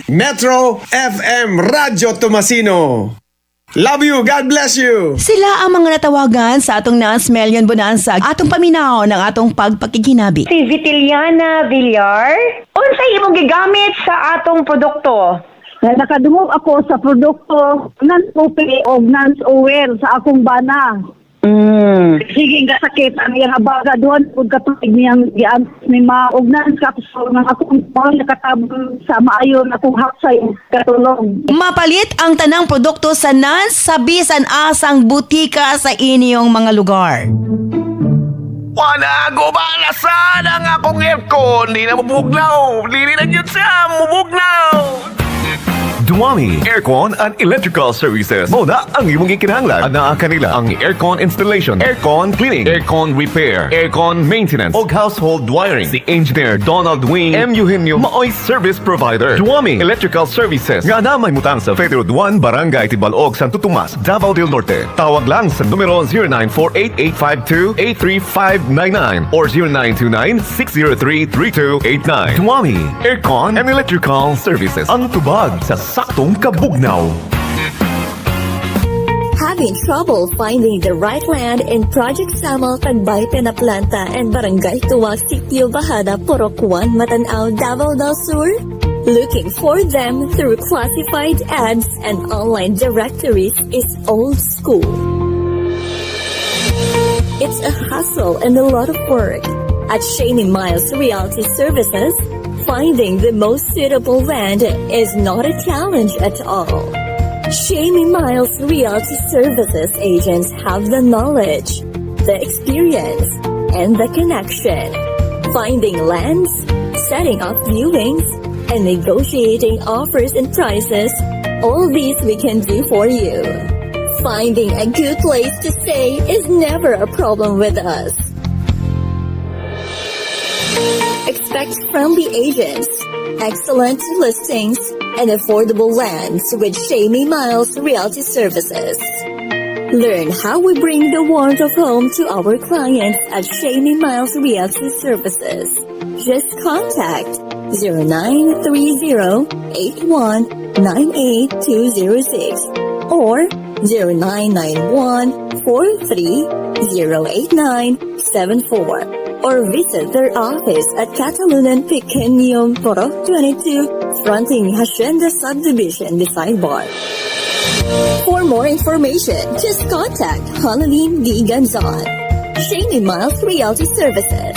Metro FM Radyo Tomasino. Love you, God bless you. Sila ang mga natawagan sa atong Nance Million Bonanza, atong paminaw ng atong pagpakikinabi. Si Vitiliana Villar, unsay imong gigamit sa atong produkto? Nakadungog ako sa produkto non-OPE o non-OWER sa akong bana. Sige nga sakit ang iyang abaga doon pud katubig niyang gian ni maugnan ka so nga akong pang nakatabang sa maayo na akong haksay katulong. Mapalit ang tanang produkto sa Nance sa bisan asang butika sa inyong mga lugar. Wala, gumalasan ang akong aircon. Di na mabugnaw. Dili na yun siya mabugnaw. Duwami Aircon and Electrical Services. Muna ang imong gikinahanglan. Anaa kanila ang aircon installation, aircon cleaning, aircon repair, aircon maintenance, o household wiring. Si Engineer Donald Wing M. Eugenio Maoy Service Provider. Duwami Electrical Services. Nga na may mutang sa Federal 1, Barangay Tibalog, Santo Tomas, Davao del Norte. Tawag lang sa numero 0948-852-83599 or 0929-603-3289. Duwami Aircon and Electrical Services. Ang tubag sa saktong kabugnaw. Having trouble finding the right land in Project Samal, Tagbayte na Planta and Barangay Tuwag, Sitio Bahada, Porokuan, Matanao, Davao del Sur? Looking for them through classified ads and online directories is old school. It's a hassle and a lot of work. At Shaney Miles Realty Services, finding the most suitable land is not a challenge at all. Shamey Miles Realty Services agents have the knowledge, the experience, and the connection. Finding lands, setting up viewings, and negotiating offers and prices, all these we can do for you. Finding a good place to stay is never a problem with us. Expect friendly agents, excellent listings, and affordable lands with Shamey Miles Realty Services. Learn how we bring the warmth of home to our clients at Shamey Miles Realty Services. Just contact 0930-8198-206 or 0991-43-08974. Or visit their office at Catalunan Pequeño Poro 22, fronting Hacienda Subdivision beside Bar. For more information, just contact Hanalim D. Ganzon, Shaney Miles Realty Services.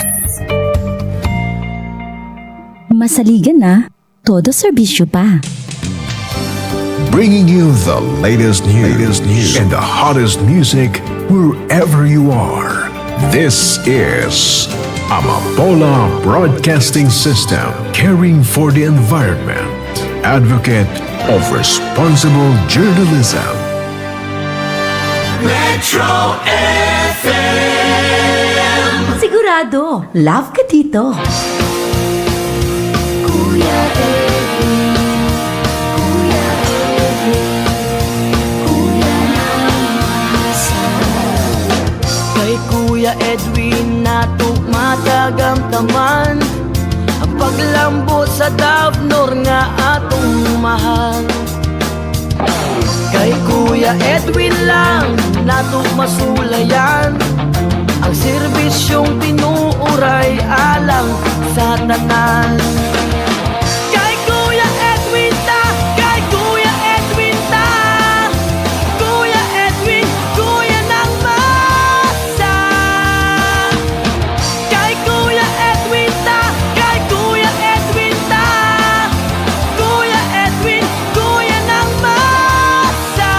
Masaligan na, todo serbisyo pa. Bringing you the latest news and the hottest music wherever you are. This is Amapola Broadcasting System, caring for the environment, advocate of responsible journalism. Metro FM. Sigurado, love ka dito. Kuya Edwin, Kuya Edwin, Kuya Kay Kuya Edwin nato matagamtaman ang paglambot sa Davnor nga atong mahal. Kay Kuya Edwin lang nato masulayan ang serbisyong tinuuray alang sa tanan. Kay Kuya Edwin ta, kay Kuya Edwin ta, Kuya Edwin, Kuya ng masa. Kay Kuya Edwin ta, kay Kuya Edwin ta, Kuya Edwin, Kuya ng masa.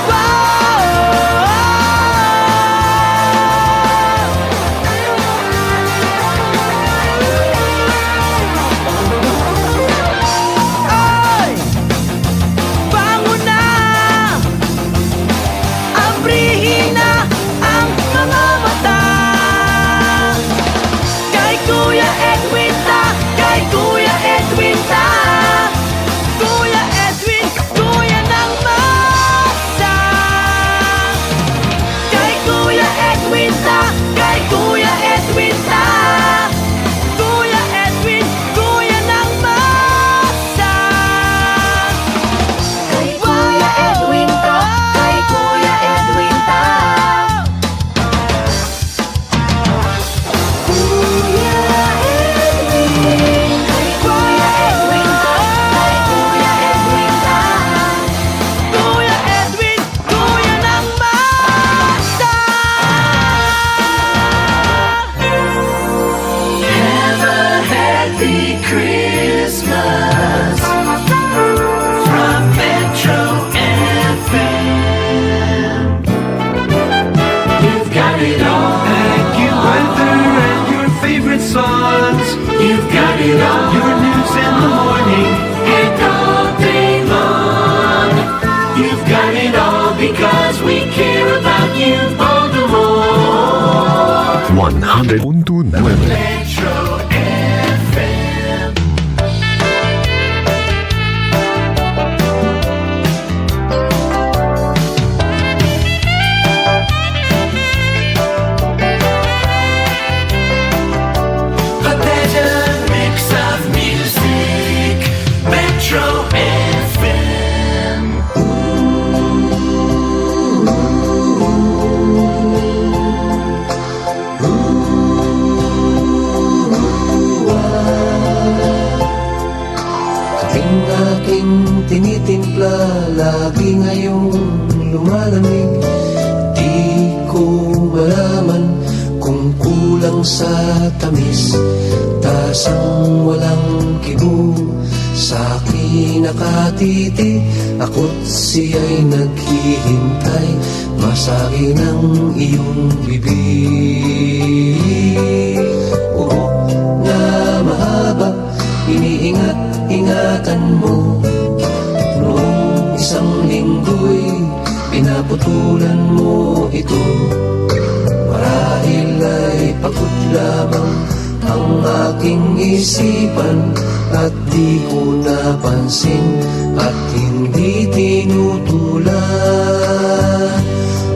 Wow! Metro FM. A better mix of music. Metro FM. Kaping aking tinitimpla, lagi ngayong lumalamig. Di ko malaman kung kulang sa tamis, tasang walang kibo. Sa akin nakatiti, ako't siya'y naghihintay, masagi ng iyong bibig. Oo na mahaba, iniingat-ingatan mo. Noong isang linggo'y pinaputulan mo ito. Marahil ay pagod lamang ang aking isipan, at di ko napansin at hindi tinutulan.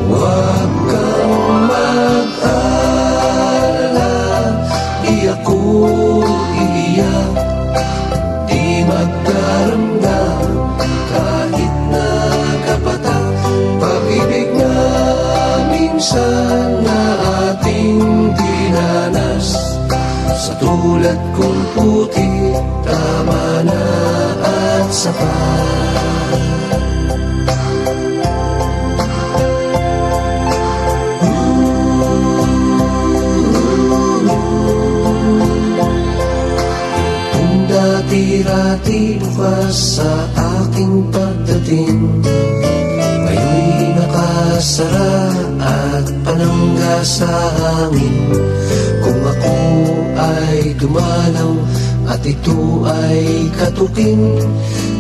Huwag kang mag-alala, di ako iiyak, di magdaramdam kahit na kapatak. Pag-ibig na minsan na ating dinanas, sa tulad kong puti, tama na at sapat. Kung dati-rati bukas sa aking pagdating, ngayon'y nakasara at panangga sa hangin. Kung ako ay dumalaw at ito ay katukin,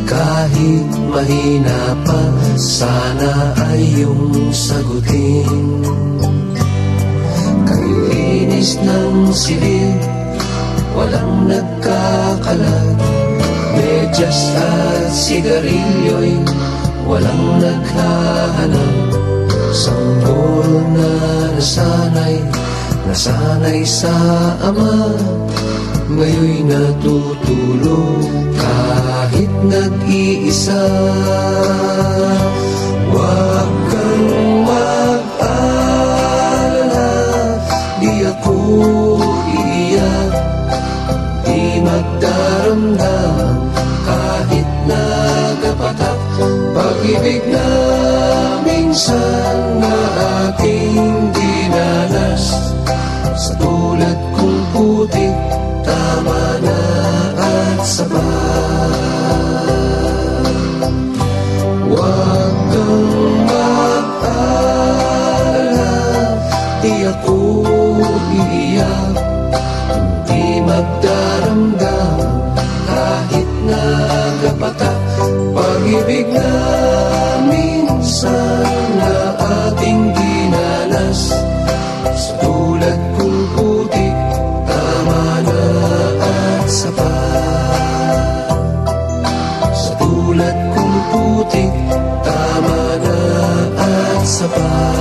kahit mahina pa, sana ay iyong sagutin. Kay linis ng silid, walang nagkakalat, medyas at sigarilyo'y walang naghahanap. Sanggol na nasanay sa ama, ngayon'y natutulog kahit nag-iisa. Huwag kang mag-alala, di ako iiyak, di magdaramdam kahit nagapatak. Pag-ibig na minsan na aking dinanas, sa tulad kong putik, tama na at sapat. Huwag kang mag-alala, di ako iiyak, di magdaramdam kahit nagapatak. Pag-ibig na minsan na ating dinanas, sa tulad kong putik, tama na at sapat. Sa tulad kong putik, tama na at sapat.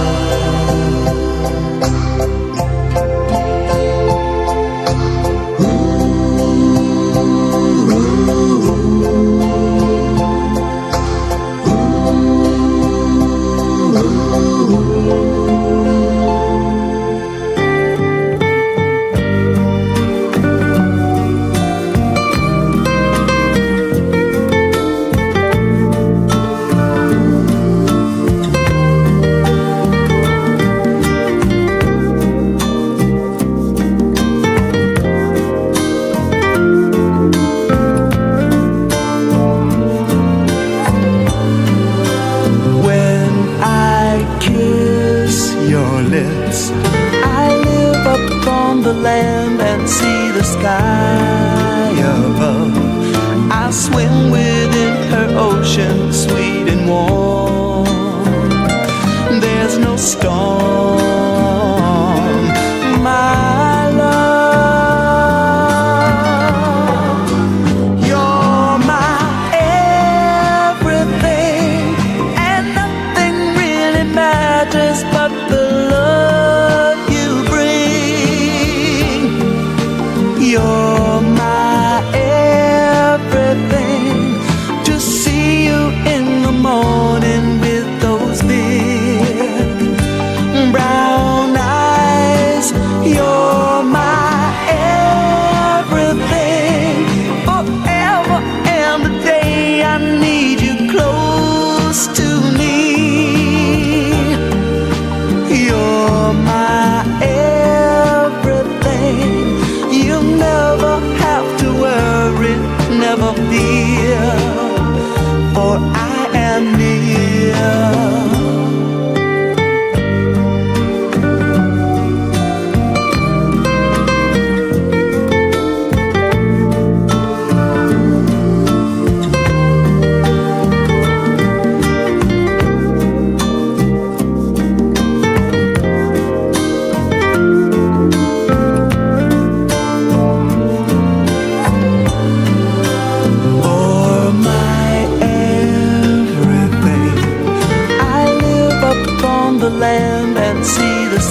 land and see the sky above. I swim within her ocean, sweet and warm. There's no storm, my love.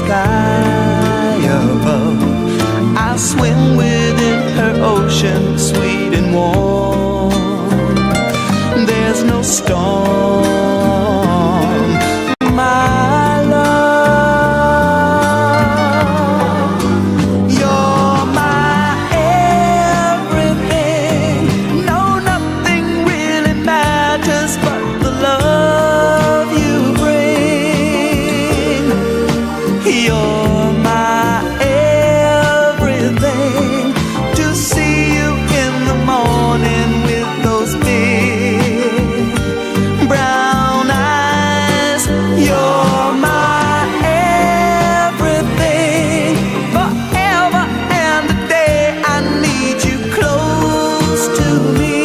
sky above. I swim within her ocean, sweet and warm. There's no storm, my love. You're my everything. No, nothing really matters but the love you bring. You're my everything. To see you in the morning with those big brown eyes. You're my everything. Forever and a day I need you close to me.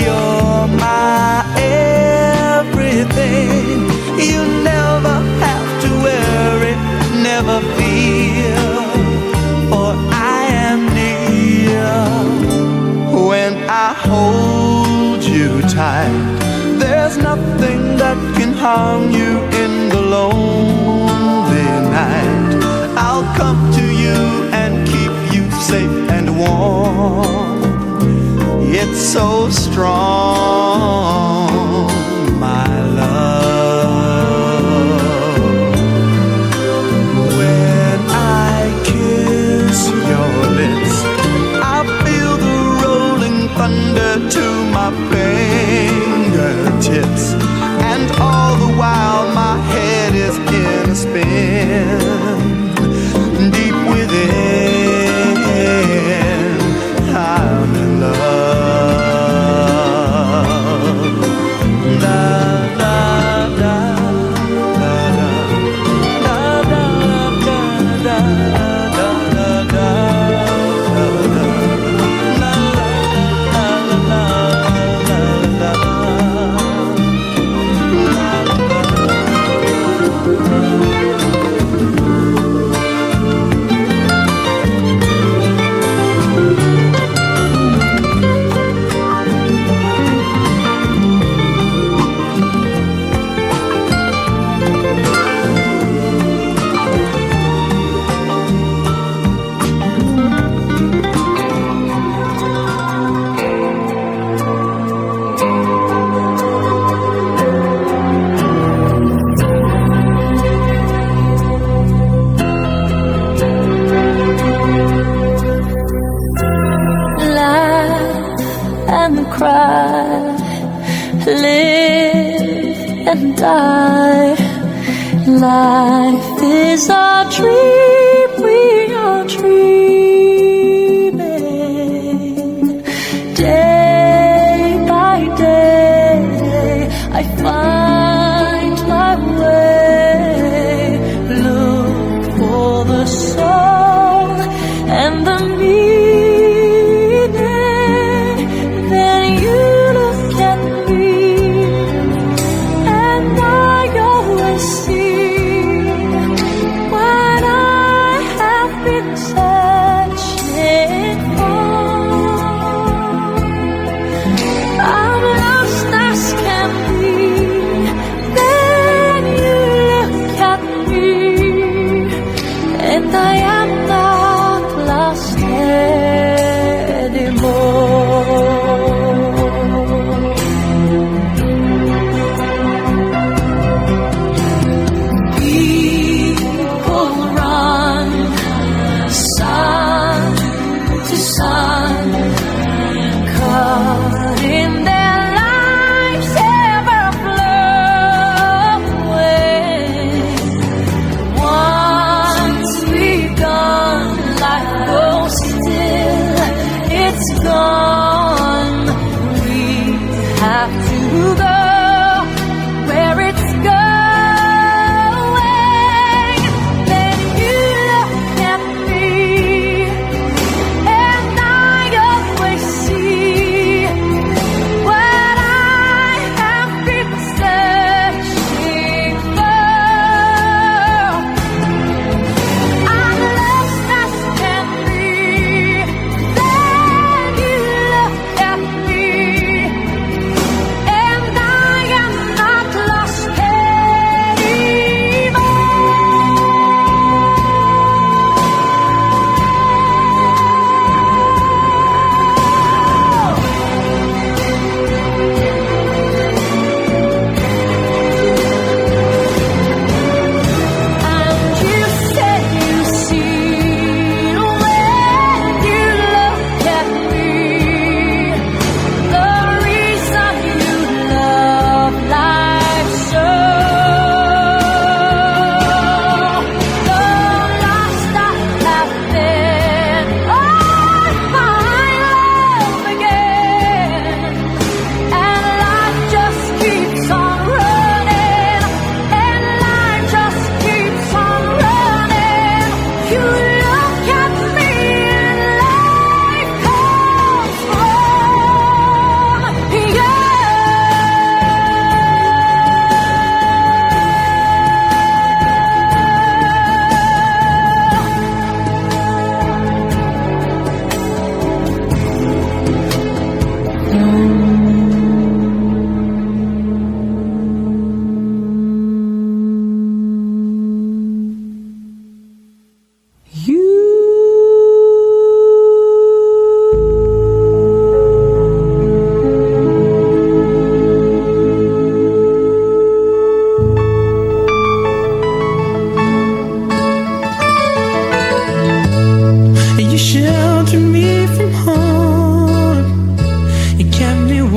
You're my everything. You never have to worry, never fear, for I am near. When I hold you tight, there's nothing that can harm you in the lonely night. I'll come to you and keep you safe and warm. It's so strong, my love. When I kiss your lips, I feel the rolling thunder to my fingertips. And all the while my head is in a spin. Deep within, I'm in love. Da, da, da, da, da, da, da, da, da, da, da, Laugh and cry, live and die. Life is a dream we are dreaming. Day by day, I find my way. Look for the soul and the meaning. Then you look at me, and I always see what I have been searching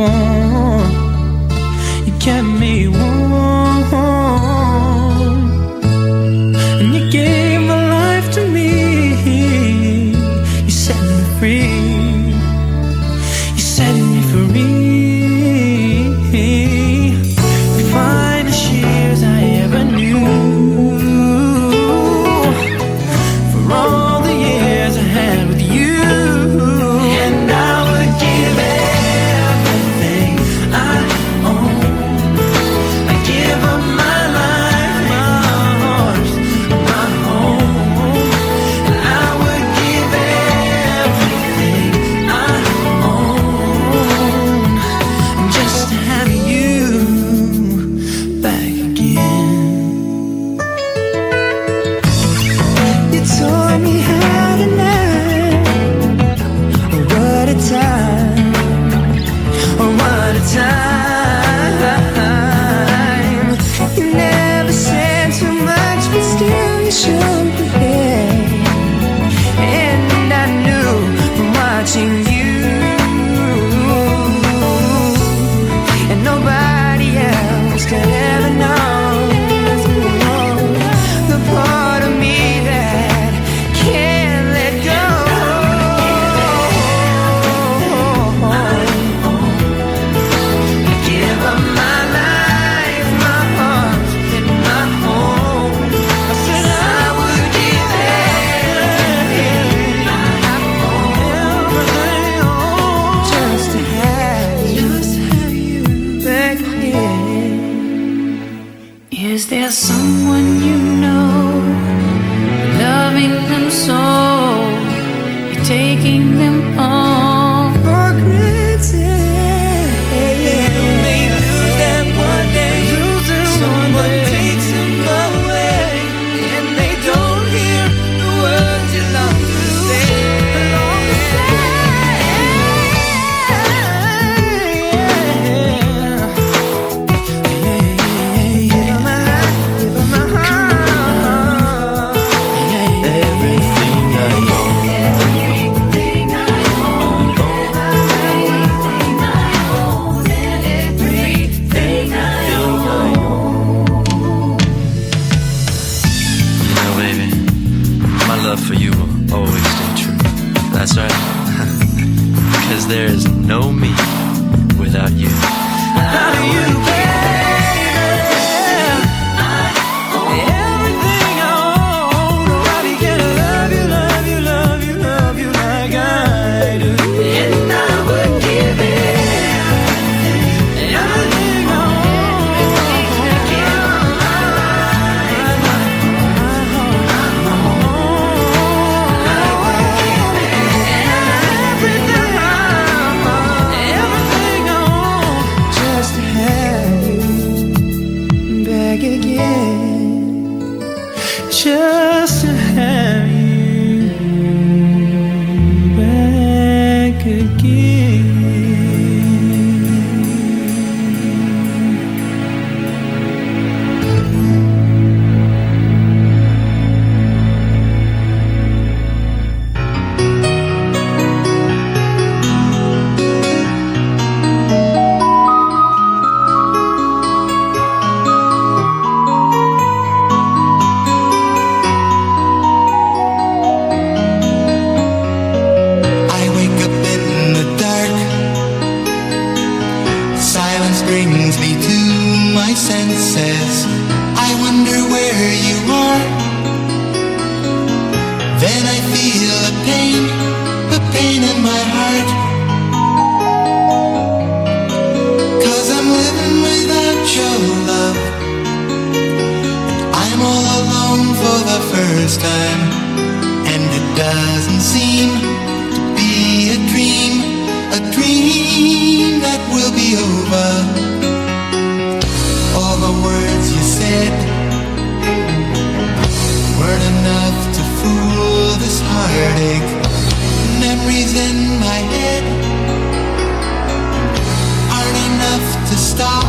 warm. You kept me warm, and you gave my life to me. You set me free. You set me free. The finest years I ever knew. For all the years I had with you. And I would give everything I own. I give up my life, my heart, my home. And I would give everything I own just to have you back again. You taught me how to love. What a time, oh what a time. You never said too much, but still you showed the way. And I knew from watching you, and nobody else could ever know the part of me that can't let go. Give up my life, my heart, and my home. I said I would give everything I own, just to have you back again. Is there someone you know, loving them so, you're taking them all for granted? You may lose them one day, someone takes them away, and they don't hear the words you long to say. Long to say. Give up my heart, give up my heart. Everything I own. Everything I own. Everything I own. You know, baby, my love for you will always stay true. That's right. Because there is no me without you. How do you everything I own? Nobody can love you, love you, love you, love you like I do. And I would give everything I own. Give my life, my heart, my home. I would give everything I own, just to have you back again. Just to have you back again. I wake up in the dark. Silence brings me to my senses. I wonder where you are. Then I feel a pain in my heart. 'Cause I'm living without your love. I'm all alone for the first time. And it doesn't seem to be a dream that will be over. All the words you said weren't enough to fool this heartache. Memories in my head aren't enough to stop